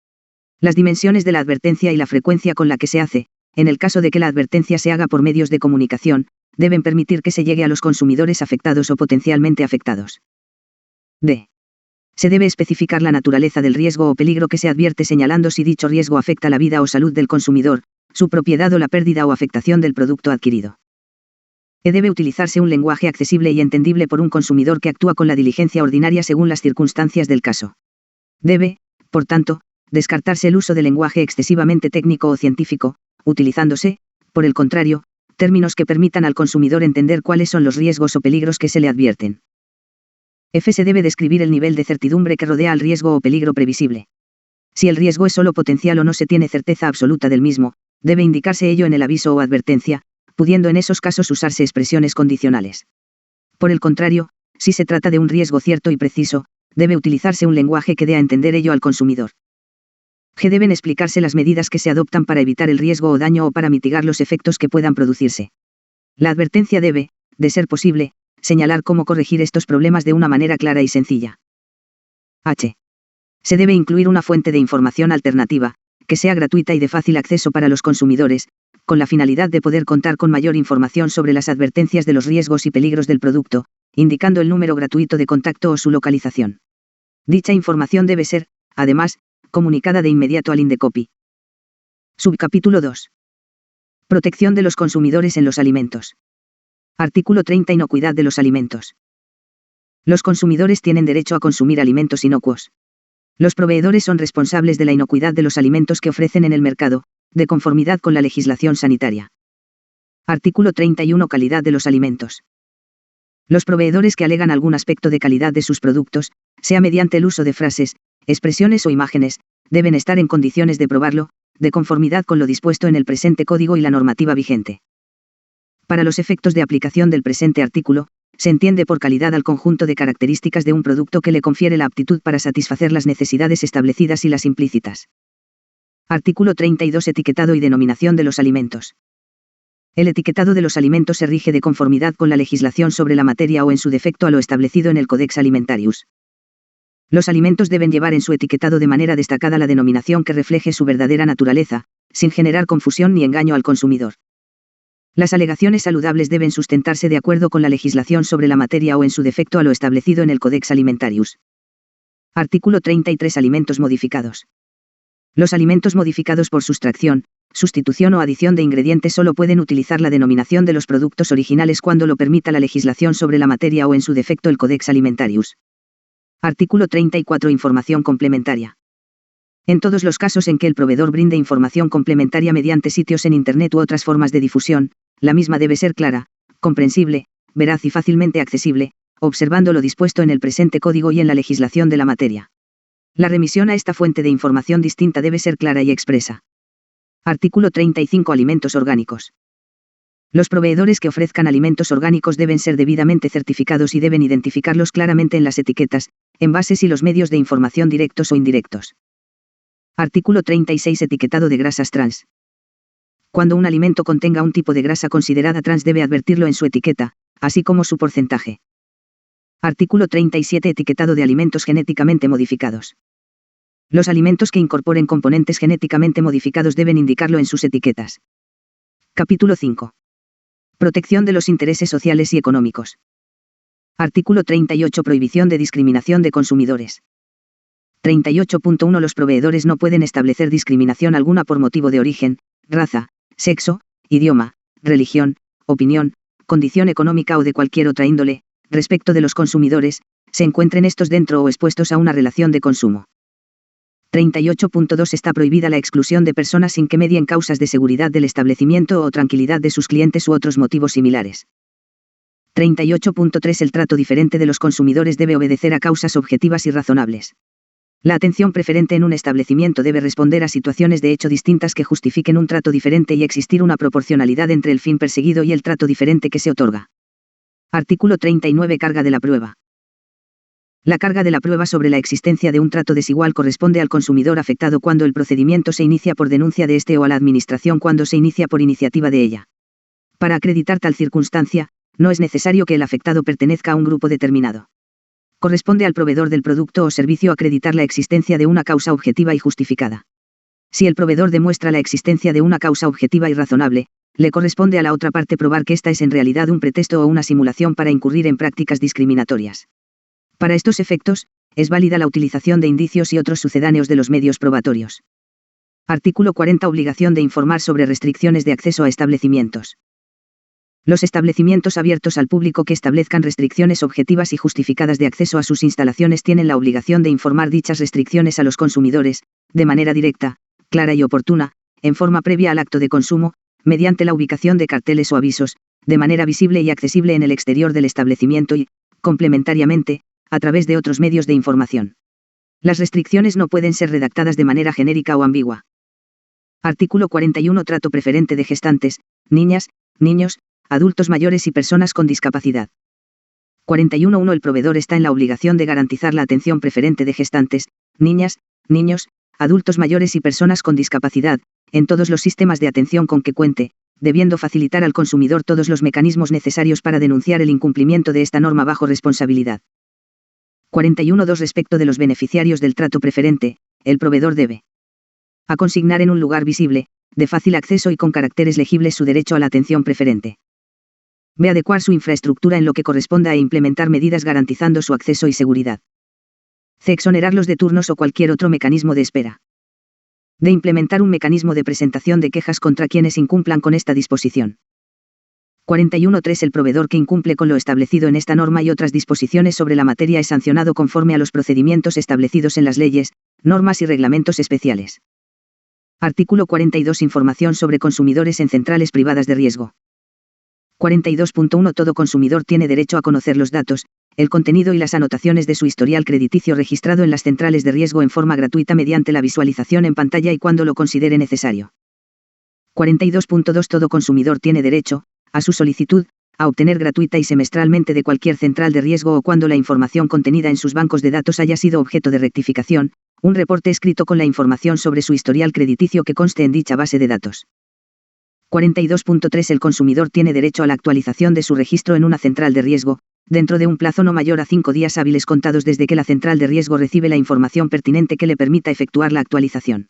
Las dimensiones de la advertencia y la frecuencia con la que se hace, en el caso de que la advertencia se haga por medios de comunicación, deben permitir que se llegue a los consumidores afectados o potencialmente afectados. D. Se debe especificar la naturaleza del riesgo o peligro que se advierte señalando si dicho riesgo afecta la vida o salud del consumidor, su propiedad o la pérdida o afectación del producto adquirido. E. Debe utilizarse un lenguaje accesible y entendible por un consumidor que actúa con la diligencia ordinaria según las circunstancias del caso. Debe, por tanto, descartarse el uso de lenguaje excesivamente técnico o científico, utilizándose, por el contrario, términos que permitan al consumidor entender cuáles son los riesgos o peligros que se le advierten. F. Se debe describir el nivel de certidumbre que rodea al riesgo o peligro previsible. Si el riesgo es solo potencial o no se tiene certeza absoluta del mismo, debe indicarse ello en el aviso o advertencia, pudiendo en esos casos usarse expresiones condicionales. Por el contrario, si se trata de un riesgo cierto y preciso, debe utilizarse un lenguaje que dé a entender ello al consumidor. G. Deben explicarse las medidas que se adoptan para evitar el riesgo o daño o para mitigar los efectos que puedan producirse. La advertencia debe, de ser posible, señalar cómo corregir estos problemas de una manera clara y sencilla. H. Se debe incluir una fuente de información alternativa, que sea gratuita y de fácil acceso para los consumidores, con la finalidad de poder contar con mayor información sobre las advertencias de los riesgos y peligros del producto, indicando el número gratuito de contacto o su localización. Dicha información debe ser, además, comunicada de inmediato al Indecopy. Subcapítulo 2. Protección de los consumidores en los alimentos. Artículo 30. Inocuidad de los alimentos. Los consumidores tienen derecho a consumir alimentos inocuos. Los proveedores son responsables de la inocuidad de los alimentos que ofrecen en el mercado, de conformidad con la legislación sanitaria. Artículo 31. Calidad de los alimentos. Los proveedores que alegan algún aspecto de calidad de sus productos, sea mediante el uso de frases, expresiones o imágenes, deben estar en condiciones de probarlo, de conformidad con lo dispuesto en el presente código y la normativa vigente. Para los efectos de aplicación del presente artículo, se entiende por calidad al conjunto de características de un producto que le confiere la aptitud para satisfacer las necesidades establecidas y las implícitas. Artículo 32. Etiquetado y denominación de los alimentos. El etiquetado de los alimentos se rige de conformidad con la legislación sobre la materia o en su defecto a lo establecido en el Codex Alimentarius. Los alimentos deben llevar en su etiquetado de manera destacada la denominación que refleje su verdadera naturaleza, sin generar confusión ni engaño al consumidor. Las alegaciones saludables deben sustentarse de acuerdo con la legislación sobre la materia o en su defecto a lo establecido en el Codex Alimentarius. Artículo 33. Alimentos modificados. Los alimentos modificados por sustracción, sustitución o adición de ingredientes solo pueden utilizar la denominación de los productos originales cuando lo permita la legislación sobre la materia o en su defecto el Codex Alimentarius. Artículo 34. Información complementaria. En todos los casos en que el proveedor brinde información complementaria mediante sitios en Internet u otras formas de difusión, la misma debe ser clara, comprensible, veraz y fácilmente accesible, observando lo dispuesto en el presente código y en la legislación de la materia. La remisión a esta fuente de información distinta debe ser clara y expresa. Artículo 35. Alimentos orgánicos. Los proveedores que ofrezcan alimentos orgánicos deben ser debidamente certificados y deben identificarlos claramente en las etiquetas, envases y los medios de información directos o indirectos. Artículo 36. Etiquetado de grasas trans. Cuando un alimento contenga un tipo de grasa considerada trans debe advertirlo en su etiqueta, así como su porcentaje. Artículo 37. Etiquetado de alimentos genéticamente modificados. Los alimentos que incorporen componentes genéticamente modificados deben indicarlo en sus etiquetas. Capítulo 5. Protección de los intereses sociales y económicos. Artículo 38. Prohibición de discriminación de consumidores. 38.1. Los proveedores no pueden establecer discriminación alguna por motivo de origen, raza, sexo, idioma, religión, opinión, condición económica o de cualquier otra índole, respecto de los consumidores, se encuentren estos dentro o expuestos a una relación de consumo. 38.2. Está prohibida la exclusión de personas sin que medien causas de seguridad del establecimiento o tranquilidad de sus clientes u otros motivos similares. 38.3. El trato diferente de los consumidores debe obedecer a causas objetivas y razonables. La atención preferente en un establecimiento debe responder a situaciones de hecho distintas que justifiquen un trato diferente y existir una proporcionalidad entre el fin perseguido y el trato diferente que se otorga. Artículo 39. Carga de la prueba. La carga de la prueba sobre la existencia de un trato desigual corresponde al consumidor afectado cuando el procedimiento se inicia por denuncia de este o a la administración cuando se inicia por iniciativa de ella. Para acreditar tal circunstancia, no es necesario que el afectado pertenezca a un grupo determinado. Corresponde al proveedor del producto o servicio acreditar la existencia de una causa objetiva y justificada. Si el proveedor demuestra la existencia de una causa objetiva y razonable, le corresponde a la otra parte probar que esta es en realidad un pretexto o una simulación para incurrir en prácticas discriminatorias. Para estos efectos, es válida la utilización de indicios y otros sucedáneos de los medios probatorios. Artículo 40. Obligación de informar sobre restricciones de acceso a establecimientos. Los establecimientos abiertos al público que establezcan restricciones objetivas y justificadas de acceso a sus instalaciones tienen la obligación de informar dichas restricciones a los consumidores, de manera directa, clara y oportuna, en forma previa al acto de consumo, mediante la ubicación de carteles o avisos, de manera visible y accesible en el exterior del establecimiento y, complementariamente, a través de otros medios de información. Las restricciones no pueden ser redactadas de manera genérica o ambigua. Artículo 41. Trato preferente de gestantes, niñas, niños, adultos mayores y personas con discapacidad. 41.1. El proveedor está en la obligación de garantizar la atención preferente de gestantes, niñas, niños, adultos mayores y personas con discapacidad, en todos los sistemas de atención con que cuente, debiendo facilitar al consumidor todos los mecanismos necesarios para denunciar el incumplimiento de esta norma bajo responsabilidad. 41.2. Respecto de los beneficiarios del trato preferente, el proveedor debe a consignar en un lugar visible, de fácil acceso y con caracteres legibles su derecho a la atención preferente. B. Adecuar su infraestructura en lo que corresponda e implementar medidas garantizando su acceso y seguridad. C. Exonerarlos de turnos o cualquier otro mecanismo de espera. D. Implementar un mecanismo de presentación de quejas contra quienes incumplan con esta disposición. 41.3. El proveedor que incumple con lo establecido en esta norma y otras disposiciones sobre la materia es sancionado conforme a los procedimientos establecidos en las leyes, normas y reglamentos especiales. Artículo 42. Información sobre consumidores en centrales privadas de riesgo. 42.1. Todo consumidor tiene derecho a conocer los datos, el contenido y las anotaciones de su historial crediticio registrado en las centrales de riesgo en forma gratuita mediante la visualización en pantalla y cuando lo considere necesario. 42.2. Todo consumidor tiene derecho, a su solicitud, a obtener gratuita y semestralmente de cualquier central de riesgo o cuando la información contenida en sus bancos de datos haya sido objeto de rectificación, un reporte escrito con la información sobre su historial crediticio que conste en dicha base de datos. 42.3. El consumidor tiene derecho a la actualización de su registro en una central de riesgo, dentro de un plazo no mayor a 5 días hábiles contados desde que la central de riesgo recibe la información pertinente que le permita efectuar la actualización.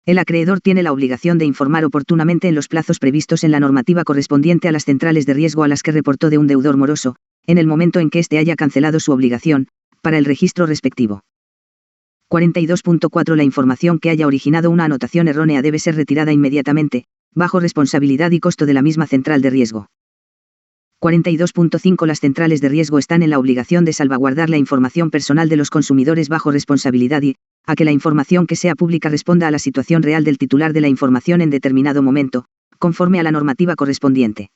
El acreedor tiene la obligación de informar oportunamente en los plazos previstos en la normativa correspondiente a las centrales de riesgo a las que reportó de un deudor moroso, en el momento en que éste haya cancelado su obligación, para el registro respectivo. 42.4. La información que haya originado una anotación errónea debe ser retirada inmediatamente, bajo responsabilidad y costo de la misma central de riesgo. 42.5. Las centrales de riesgo están en la obligación de salvaguardar la información personal de los consumidores bajo responsabilidad y, a que la información que sea pública responda a la situación real del titular de la información en determinado momento, conforme a la normativa correspondiente.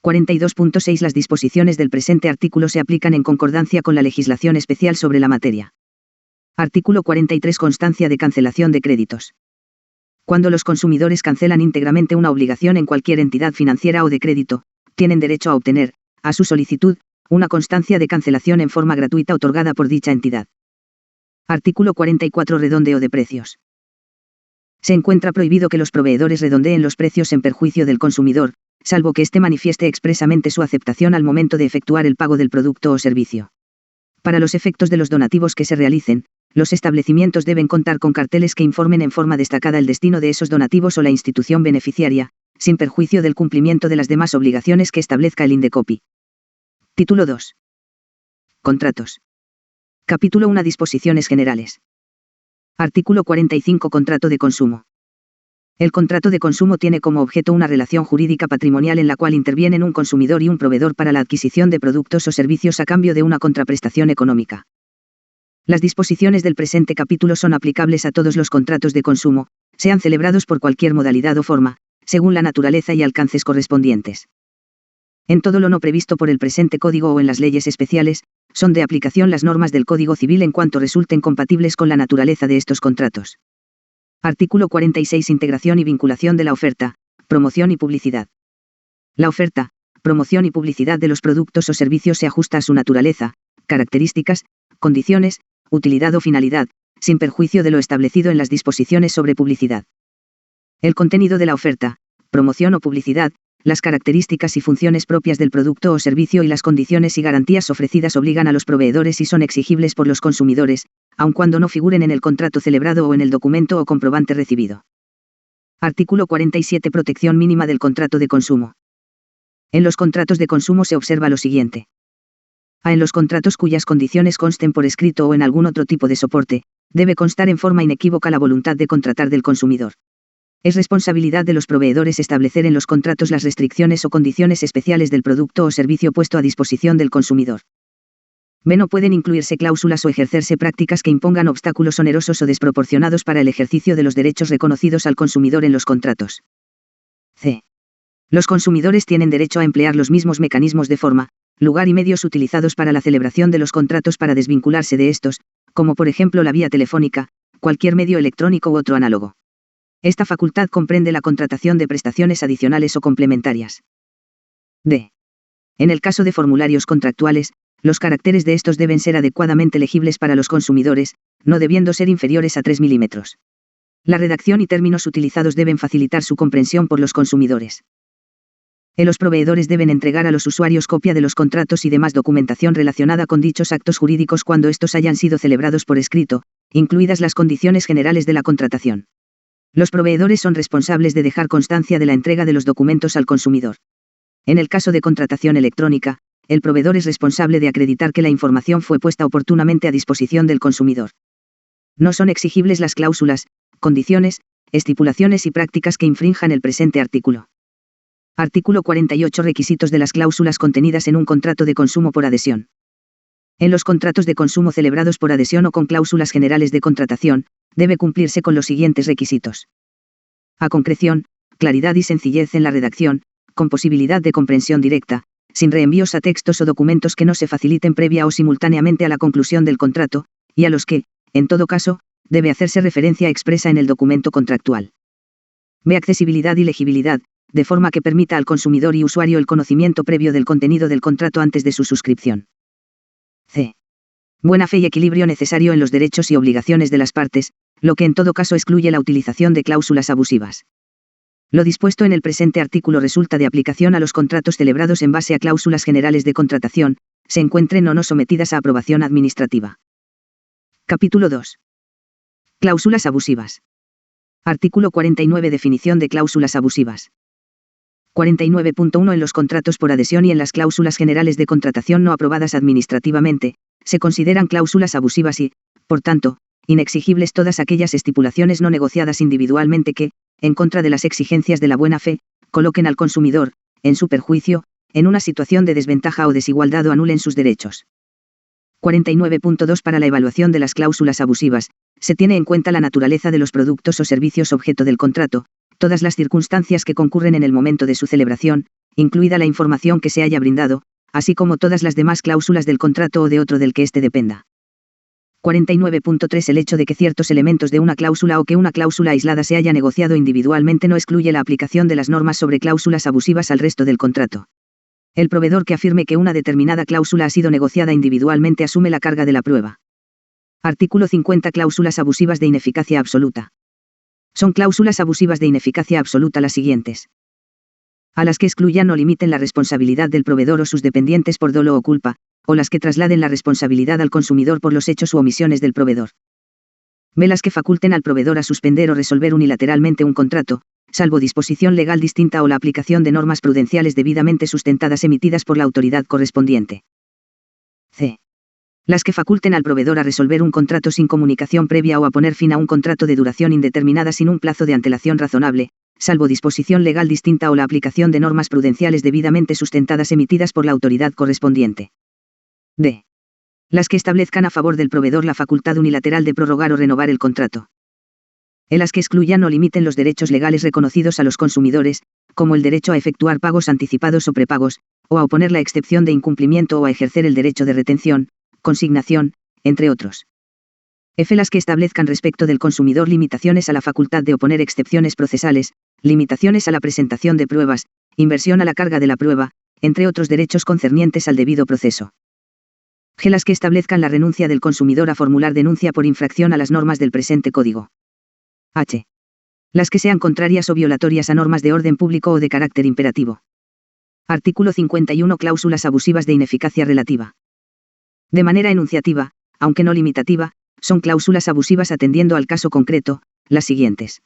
42.6. Las disposiciones del presente artículo se aplican en concordancia con la legislación especial sobre la materia. Artículo 43. Constancia de cancelación de créditos. Cuando los consumidores cancelan íntegramente una obligación en cualquier entidad financiera o de crédito, tienen derecho a obtener, a su solicitud, una constancia de cancelación en forma gratuita otorgada por dicha entidad. Artículo 44. Redondeo de precios. Se encuentra prohibido que los proveedores redondeen los precios en perjuicio del consumidor, salvo que éste manifieste expresamente su aceptación al momento de efectuar el pago del producto o servicio. Para los efectos de los donativos que se realicen, los establecimientos deben contar con carteles que informen en forma destacada el destino de esos donativos o la institución beneficiaria, sin perjuicio del cumplimiento de las demás obligaciones que establezca el INDECOPI. Título 2. Contratos. Capítulo 1. Disposiciones generales. Artículo 45. Contrato de consumo. El contrato de consumo tiene como objeto una relación jurídica patrimonial en la cual intervienen un consumidor y un proveedor para la adquisición de productos o servicios a cambio de una contraprestación económica. Las disposiciones del presente capítulo son aplicables a todos los contratos de consumo, sean celebrados por cualquier modalidad o forma, según la naturaleza y alcances correspondientes. En todo lo no previsto por el presente Código o en las leyes especiales, son de aplicación las normas del Código Civil en cuanto resulten compatibles con la naturaleza de estos contratos. Artículo 46. Integración y vinculación de la oferta, promoción y publicidad. La oferta, promoción y publicidad de los productos o servicios se ajusta a su naturaleza, características, condiciones, utilidad o finalidad, sin perjuicio de lo establecido en las disposiciones sobre publicidad. El contenido de la oferta, promoción o publicidad, las características y funciones propias del producto o servicio y las condiciones y garantías ofrecidas obligan a los proveedores y son exigibles por los consumidores, aun cuando no figuren en el contrato celebrado o en el documento o comprobante recibido. Artículo 47. Protección mínima del contrato de consumo. En los contratos de consumo se observa lo siguiente. A. En los contratos cuyas condiciones consten por escrito o en algún otro tipo de soporte, debe constar en forma inequívoca la voluntad de contratar del consumidor. Es responsabilidad de los proveedores establecer en los contratos las restricciones o condiciones especiales del producto o servicio puesto a disposición del consumidor. B. No pueden incluirse cláusulas o ejercerse prácticas que impongan obstáculos onerosos o desproporcionados para el ejercicio de los derechos reconocidos al consumidor en los contratos. C. Los consumidores tienen derecho a emplear los mismos mecanismos de forma, lugar y medios utilizados para la celebración de los contratos para desvincularse de estos, como por ejemplo la vía telefónica, cualquier medio electrónico u otro análogo. Esta facultad comprende la contratación de prestaciones adicionales o complementarias. D. En el caso de formularios contractuales, los caracteres de estos deben ser adecuadamente legibles para los consumidores, no debiendo ser inferiores a 3 milímetros. La redacción y términos utilizados deben facilitar su comprensión por los consumidores. Los proveedores deben entregar a los usuarios copia de los contratos y demás documentación relacionada con dichos actos jurídicos cuando estos hayan sido celebrados por escrito, incluidas las condiciones generales de la contratación. Los proveedores son responsables de dejar constancia de la entrega de los documentos al consumidor. En el caso de contratación electrónica, el proveedor es responsable de acreditar que la información fue puesta oportunamente a disposición del consumidor. No son exigibles las cláusulas, condiciones, estipulaciones y prácticas que infrinjan el presente artículo. Artículo 48. Requisitos de las cláusulas contenidas en un contrato de consumo por adhesión. En los contratos de consumo celebrados por adhesión o con cláusulas generales de contratación, debe cumplirse con los siguientes requisitos. A. Concreción, claridad y sencillez en la redacción, con posibilidad de comprensión directa, sin reenvíos a textos o documentos que no se faciliten previa o simultáneamente a la conclusión del contrato, y a los que, en todo caso, debe hacerse referencia expresa en el documento contractual. B. Accesibilidad y legibilidad, de forma que permita al consumidor y usuario el conocimiento previo del contenido del contrato antes de su suscripción. C. Buena fe y equilibrio necesario en los derechos y obligaciones de las partes, lo que en todo caso excluye la utilización de cláusulas abusivas. Lo dispuesto en el presente artículo resulta de aplicación a los contratos celebrados en base a cláusulas generales de contratación, se encuentren o no sometidas a aprobación administrativa. Capítulo 2. Cláusulas abusivas. Artículo 49. Definición de cláusulas abusivas. 49.1. En los contratos por adhesión y en las cláusulas generales de contratación no aprobadas administrativamente, se consideran cláusulas abusivas y, por tanto, inexigibles todas aquellas estipulaciones no negociadas individualmente que, en contra de las exigencias de la buena fe, coloquen al consumidor, en su perjuicio, en una situación de desventaja o desigualdad o anulen sus derechos. 49.2. Para la evaluación de las cláusulas abusivas, se tiene en cuenta la naturaleza de los productos o servicios objeto del contrato, todas las circunstancias que concurren en el momento de su celebración, incluida la información que se haya brindado, así como todas las demás cláusulas del contrato o de otro del que éste dependa. 49.3. El hecho de que ciertos elementos de una cláusula o que una cláusula aislada se haya negociado individualmente no excluye la aplicación de las normas sobre cláusulas abusivas al resto del contrato. El proveedor que afirme que una determinada cláusula ha sido negociada individualmente asume la carga de la prueba. Artículo 50. Cláusulas abusivas de ineficacia absoluta. Son cláusulas abusivas de ineficacia absoluta las siguientes. A las que excluyan o limiten la responsabilidad del proveedor o sus dependientes por dolo o culpa, o las que trasladen la responsabilidad al consumidor por los hechos u omisiones del proveedor. B. Las que faculten al proveedor a suspender o resolver unilateralmente un contrato, salvo disposición legal distinta o la aplicación de normas prudenciales debidamente sustentadas emitidas por la autoridad correspondiente. C. Las que faculten al proveedor a resolver un contrato sin comunicación previa o a poner fin a un contrato de duración indeterminada sin un plazo de antelación razonable, salvo disposición legal distinta o la aplicación de normas prudenciales debidamente sustentadas emitidas por la autoridad correspondiente. D. Las que establezcan a favor del proveedor la facultad unilateral de prorrogar o renovar el contrato. E. Las que excluyan o limiten los derechos legales reconocidos a los consumidores, como el derecho a efectuar pagos anticipados o prepagos, o a oponer la excepción de incumplimiento o a ejercer el derecho de retención, consignación, entre otros. F. Las que establezcan respecto del consumidor limitaciones a la facultad de oponer excepciones procesales, limitaciones a la presentación de pruebas, inversión a la carga de la prueba, entre otros derechos concernientes al debido proceso. G. Las que establezcan la renuncia del consumidor a formular denuncia por infracción a las normas del presente código. H. Las que sean contrarias o violatorias a normas de orden público o de carácter imperativo. Artículo 51. Cláusulas abusivas de ineficacia relativa. De manera enunciativa, aunque no limitativa, son cláusulas abusivas atendiendo al caso concreto, las siguientes.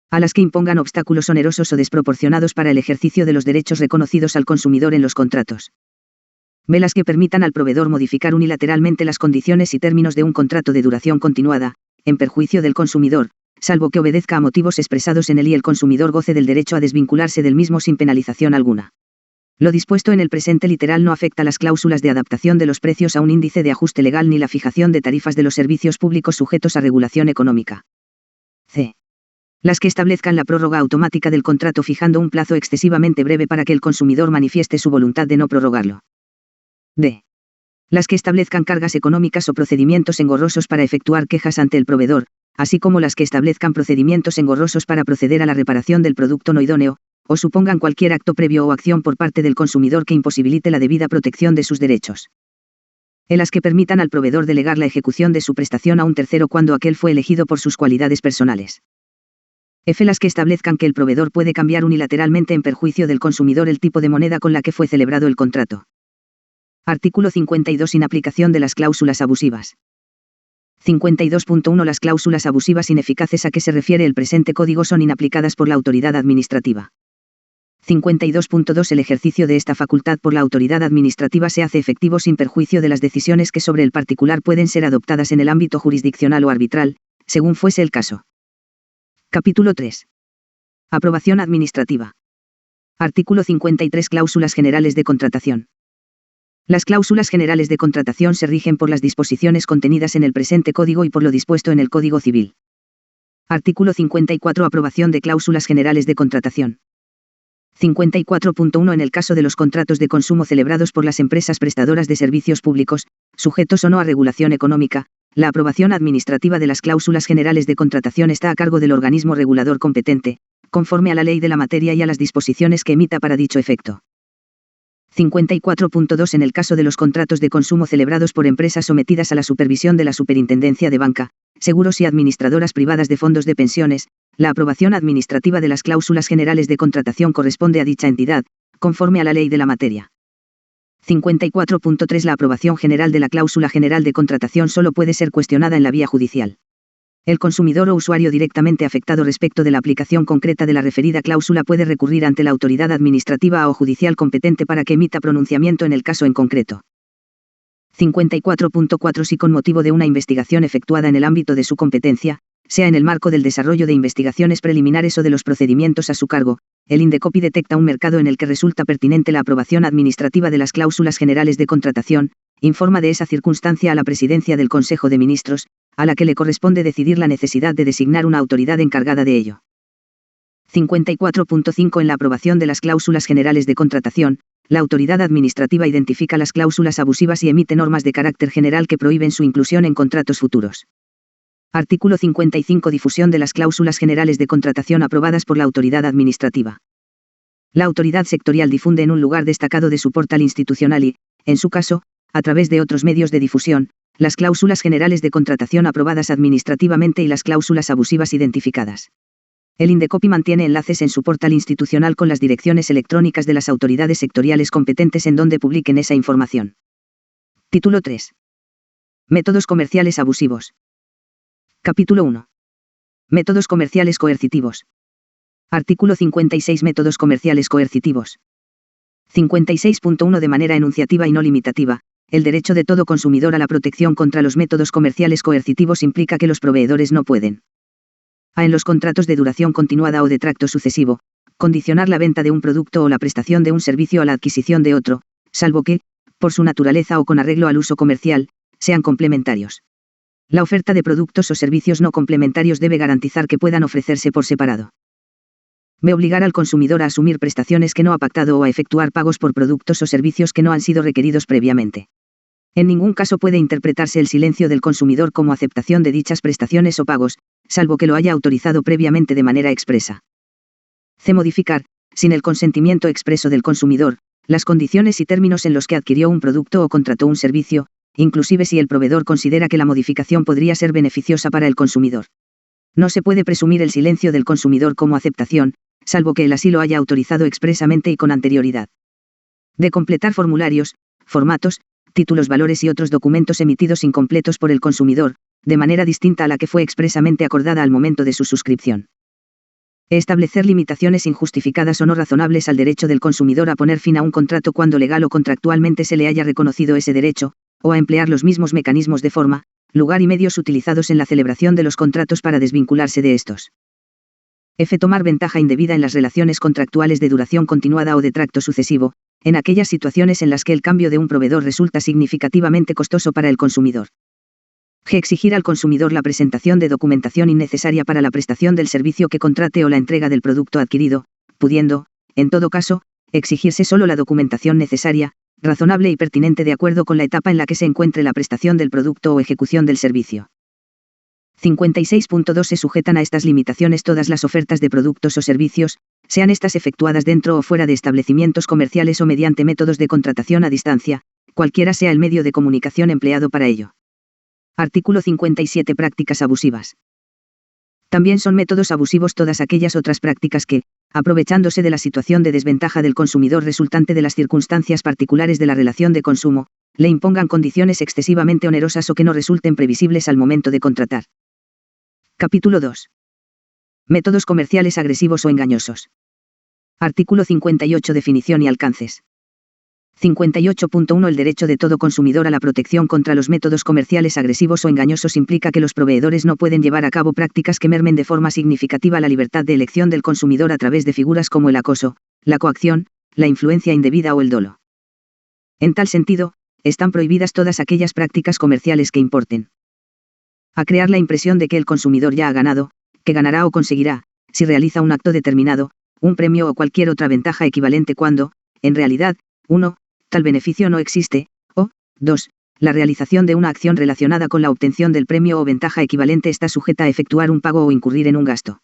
A las que impongan obstáculos onerosos o desproporcionados para el ejercicio de los derechos reconocidos al consumidor en los contratos. B. Las que permitan al proveedor modificar unilateralmente las condiciones y términos de un contrato de duración continuada, en perjuicio del consumidor, salvo que obedezca a motivos expresados en él y el consumidor goce del derecho a desvincularse del mismo sin penalización alguna. Lo dispuesto en el presente literal no afecta las cláusulas de adaptación de los precios a un índice de ajuste legal ni la fijación de tarifas de los servicios públicos sujetos a regulación económica. C. Las que establezcan la prórroga automática del contrato fijando un plazo excesivamente breve para que el consumidor manifieste su voluntad de no prorrogarlo. D. Las que establezcan cargas económicas o procedimientos engorrosos para efectuar quejas ante el proveedor, así como las que establezcan procedimientos engorrosos para proceder a la reparación del producto no idóneo, o supongan cualquier acto previo o acción por parte del consumidor que imposibilite la debida protección de sus derechos. E. Las que permitan al proveedor delegar la ejecución de su prestación a un tercero cuando aquel fue elegido por sus cualidades personales. F. Las que establezcan que el proveedor puede cambiar unilateralmente en perjuicio del consumidor el tipo de moneda con la que fue celebrado el contrato. Artículo 52. Inaplicación de las cláusulas abusivas. 52.1. Las cláusulas abusivas ineficaces a que se refiere el presente código son inaplicadas por la autoridad administrativa. 52.2. El ejercicio de esta facultad por la autoridad administrativa se hace efectivo sin perjuicio de las decisiones que sobre el particular pueden ser adoptadas en el ámbito jurisdiccional o arbitral, según fuese el caso. Capítulo 3. Aprobación administrativa. Artículo 53. Cláusulas generales de contratación. Las cláusulas generales de contratación se rigen por las disposiciones contenidas en el presente código y por lo dispuesto en el Código Civil. Artículo 54. Aprobación de cláusulas generales de contratación. 54.1. En el caso de los contratos de consumo celebrados por las empresas prestadoras de servicios públicos, sujetos o no a regulación económica, la aprobación administrativa de las cláusulas generales de contratación está a cargo del organismo regulador competente, conforme a la ley de la materia y a las disposiciones que emita para dicho efecto. 54.2. En el caso de los contratos de consumo celebrados por empresas sometidas a la supervisión de la Superintendencia de Banca, Seguros y administradoras privadas de fondos de pensiones, la aprobación administrativa de las cláusulas generales de contratación corresponde a dicha entidad, conforme a la ley de la materia. 54.3. La aprobación general de la cláusula general de contratación solo puede ser cuestionada en la vía judicial. El consumidor o usuario directamente afectado respecto de la aplicación concreta de la referida cláusula puede recurrir ante la autoridad administrativa o judicial competente para que emita pronunciamiento en el caso en concreto. 54.4. Si con motivo de una investigación efectuada en el ámbito de su competencia, sea en el marco del desarrollo de investigaciones preliminares o de los procedimientos a su cargo, el INDECOPI detecta un mercado en el que resulta pertinente la aprobación administrativa de las cláusulas generales de contratación, informa de esa circunstancia a la Presidencia del Consejo de Ministros, a la que le corresponde decidir la necesidad de designar una autoridad encargada de ello. 54.5. En la aprobación de las cláusulas generales de contratación, la autoridad administrativa identifica las cláusulas abusivas y emite normas de carácter general que prohíben su inclusión en contratos futuros. Artículo 55. Difusión de las cláusulas generales de contratación aprobadas por la autoridad administrativa. La autoridad sectorial difunde en un lugar destacado de su portal institucional y, en su caso, a través de otros medios de difusión, las cláusulas generales de contratación aprobadas administrativamente y las cláusulas abusivas identificadas. El INDECOPI mantiene enlaces en su portal institucional con las direcciones electrónicas de las autoridades sectoriales competentes en donde publiquen esa información. Título 3. Métodos comerciales abusivos. Capítulo 1. Métodos comerciales coercitivos. Artículo 56. Métodos comerciales coercitivos. 56.1. De manera enunciativa y no limitativa, el derecho de todo consumidor a la protección contra los métodos comerciales coercitivos implica que los proveedores no pueden: a. En los contratos de duración continuada o de tracto sucesivo, condicionar la venta de un producto o la prestación de un servicio a la adquisición de otro, salvo que, por su naturaleza o con arreglo al uso comercial, sean complementarios. La oferta de productos o servicios no complementarios debe garantizar que puedan ofrecerse por separado. B. Obligar al consumidor a asumir prestaciones que no ha pactado o a efectuar pagos por productos o servicios que no han sido requeridos previamente. En ningún caso puede interpretarse el silencio del consumidor como aceptación de dichas prestaciones o pagos, salvo que lo haya autorizado previamente de manera expresa. C. Modificar, sin el consentimiento expreso del consumidor, las condiciones y términos en los que adquirió un producto o contrató un servicio, inclusive si el proveedor considera que la modificación podría ser beneficiosa para el consumidor. No se puede presumir el silencio del consumidor como aceptación, salvo que él así lo haya autorizado expresamente y con anterioridad. de completar formularios, formatos, títulos, valores y otros documentos emitidos incompletos por el consumidor, de manera distinta a la que fue expresamente acordada al momento de su suscripción. Establecer limitaciones injustificadas o no razonables al derecho del consumidor a poner fin a un contrato cuando legal o contractualmente se le haya reconocido ese derecho, o a emplear los mismos mecanismos de forma, lugar y medios utilizados en la celebración de los contratos para desvincularse de estos. Tomar ventaja indebida en las relaciones contractuales de duración continuada o de tracto sucesivo, en aquellas situaciones en las que el cambio de un proveedor resulta significativamente costoso para el consumidor. Exigir al consumidor la presentación de documentación innecesaria para la prestación del servicio que contrate o la entrega del producto adquirido, pudiendo, en todo caso, exigirse solo la documentación necesaria, razonable y pertinente de acuerdo con la etapa en la que se encuentre la prestación del producto o ejecución del servicio. 56.2 Se sujetan a estas limitaciones todas las ofertas de productos o servicios, sean estas efectuadas dentro o fuera de establecimientos comerciales o mediante métodos de contratación a distancia, cualquiera sea el medio de comunicación empleado para ello. Artículo 57. Prácticas abusivas. También son métodos abusivos todas aquellas otras prácticas que, aprovechándose de la situación de desventaja del consumidor resultante de las circunstancias particulares de la relación de consumo, le impongan condiciones excesivamente onerosas o que no resulten previsibles al momento de contratar. Capítulo 2. Métodos comerciales agresivos o engañosos. Artículo 58. Definición y alcances. 58.1 El derecho de todo consumidor a la protección contra los métodos comerciales agresivos o engañosos implica que los proveedores no pueden llevar a cabo prácticas que mermen de forma significativa la libertad de elección del consumidor a través de figuras como el acoso, la coacción, la influencia indebida o el dolo. En tal sentido, están prohibidas todas aquellas prácticas comerciales que importen a crear la impresión de que el consumidor ya ha ganado, que ganará o conseguirá, si realiza un acto determinado, un premio o cualquier otra ventaja equivalente cuando, en realidad, 1. Tal beneficio no existe, o, 2. La realización de una acción relacionada con la obtención del premio o ventaja equivalente está sujeta a efectuar un pago o incurrir en un gasto.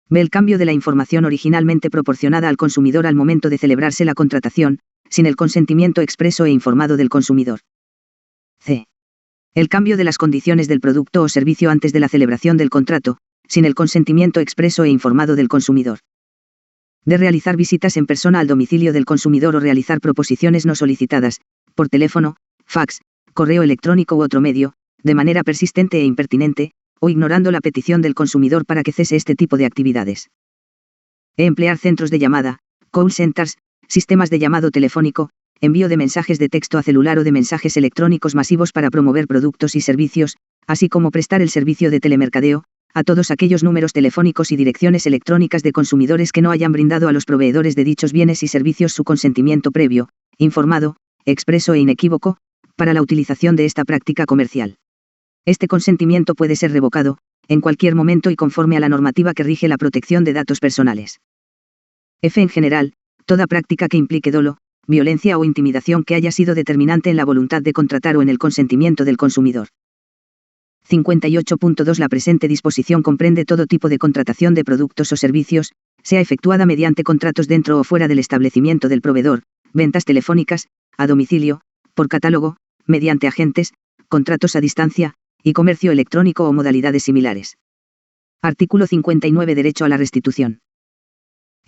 B. El cambio de la información originalmente proporcionada al consumidor al momento de celebrarse la contratación, sin el consentimiento expreso e informado del consumidor. C. El cambio de las condiciones del producto o servicio antes de la celebración del contrato, sin el consentimiento expreso e informado del consumidor. De realizar visitas en persona al domicilio del consumidor o realizar proposiciones no solicitadas, por teléfono, fax, correo electrónico u otro medio, de manera persistente e impertinente, o ignorando la petición del consumidor para que cese este tipo de actividades. Emplear centros de llamada, call centers, sistemas de llamado telefónico, envío de mensajes de texto a celular o de mensajes electrónicos masivos para promover productos y servicios, así como prestar el servicio de telemercadeo, a todos aquellos números telefónicos y direcciones electrónicas de consumidores que no hayan brindado a los proveedores de dichos bienes y servicios su consentimiento previo, informado, expreso e inequívoco, para la utilización de esta práctica comercial. Este consentimiento puede ser revocado, en cualquier momento y conforme a la normativa que rige la protección de datos personales. En general, toda práctica que implique dolo, violencia o intimidación que haya sido determinante en la voluntad de contratar o en el consentimiento del consumidor. 58.2 La presente disposición comprende todo tipo de contratación de productos o servicios, sea efectuada mediante contratos dentro o fuera del establecimiento del proveedor, ventas telefónicas, a domicilio, por catálogo, mediante agentes, contratos a distancia, y comercio electrónico o modalidades similares. Artículo 59 Derecho a la restitución.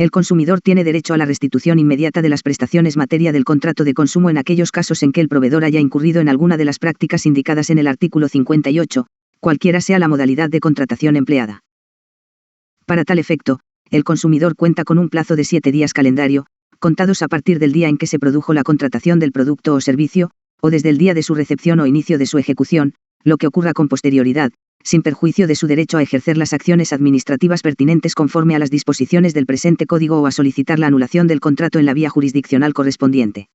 El consumidor tiene derecho a la restitución inmediata de las prestaciones materia del contrato de consumo en aquellos casos en que el proveedor haya incurrido en alguna de las prácticas indicadas en el artículo 58, cualquiera sea la modalidad de contratación empleada. Para tal efecto, el consumidor cuenta con un plazo de 7 días calendario, contados a partir del día en que se produjo la contratación del producto o servicio, o desde el día de su recepción o inicio de su ejecución, lo que ocurra con posterioridad, sin perjuicio de su derecho a ejercer las acciones administrativas pertinentes conforme a las disposiciones del presente código o a solicitar la anulación del contrato en la vía jurisdiccional correspondiente.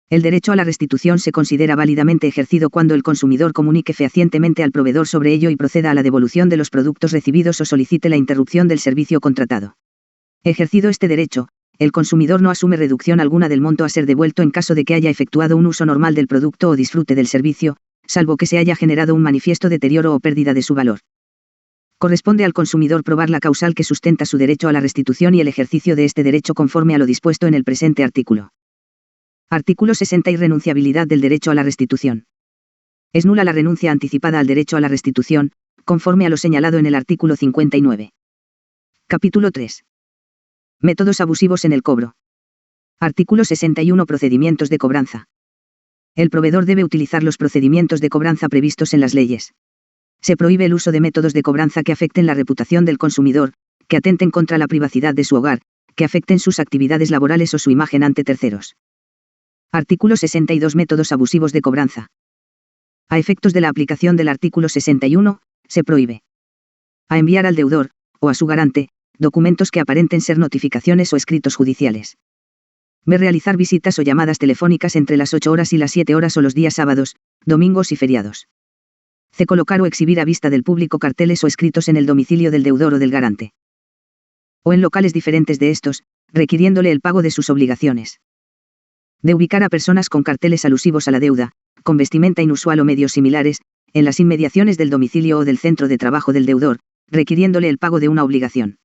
El derecho a la restitución se considera válidamente ejercido cuando el consumidor comunique fehacientemente al proveedor sobre ello y proceda a la devolución de los productos recibidos o solicite la interrupción del servicio contratado. Ejercido este derecho, el consumidor no asume reducción alguna del monto a ser devuelto en caso de que haya efectuado un uso normal del producto o disfrute del servicio, salvo que se haya generado un manifiesto deterioro o pérdida de su valor. Corresponde al consumidor probar la causal que sustenta su derecho a la restitución y el ejercicio de este derecho conforme a lo dispuesto en el presente artículo. Artículo 60 Irrenunciabilidad del derecho a la restitución. Es nula la renuncia anticipada al derecho a la restitución, conforme a lo señalado en el artículo 59. Capítulo 3. Métodos abusivos en el cobro. Artículo 61. Procedimientos de cobranza. El proveedor debe utilizar los procedimientos de cobranza previstos en las leyes. Se prohíbe el uso de métodos de cobranza que afecten la reputación del consumidor, que atenten contra la privacidad de su hogar, que afecten sus actividades laborales o su imagen ante terceros. Artículo 62. Métodos abusivos de cobranza. A efectos de la aplicación del artículo 61, se prohíbe a enviar al deudor, o a su garante, documentos que aparenten ser notificaciones o escritos judiciales. B. Realizar visitas o llamadas telefónicas entre las 8 horas y las 7 horas o los días sábados, domingos y feriados. C. Colocar o exhibir a vista del público carteles o escritos en el domicilio del deudor o del garante. O en locales diferentes de estos, requiriéndole el pago de sus obligaciones. D. Ubicar a personas con carteles alusivos a la deuda, con vestimenta inusual o medios similares, en las inmediaciones del domicilio o del centro de trabajo del deudor, requiriéndole el pago de una obligación.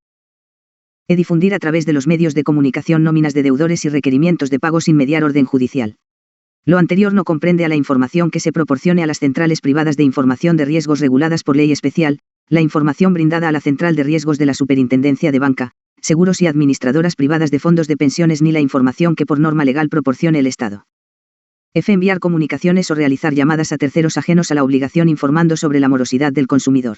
E. Difundir a través de los medios de comunicación nóminas de deudores y requerimientos de pago sin mediar orden judicial. Lo anterior no comprende a la información que se proporcione a las centrales privadas de información de riesgos reguladas por ley especial, la información brindada a la central de riesgos de la Superintendencia de Banca, Seguros y administradoras privadas de fondos de pensiones ni la información que por norma legal proporcione el Estado. F. Enviar comunicaciones o realizar llamadas a terceros ajenos a la obligación informando sobre la morosidad del consumidor.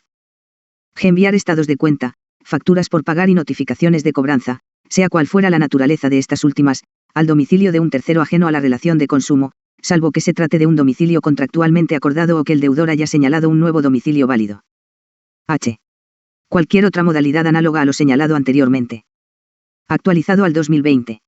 G. Enviar estados de cuenta, facturas por pagar y notificaciones de cobranza, sea cual fuera la naturaleza de estas últimas, al domicilio de un tercero ajeno a la relación de consumo, salvo que se trate de un domicilio contractualmente acordado o que el deudor haya señalado un nuevo domicilio válido. H. Cualquier otra modalidad análoga a lo señalado anteriormente. Actualizado al 2020.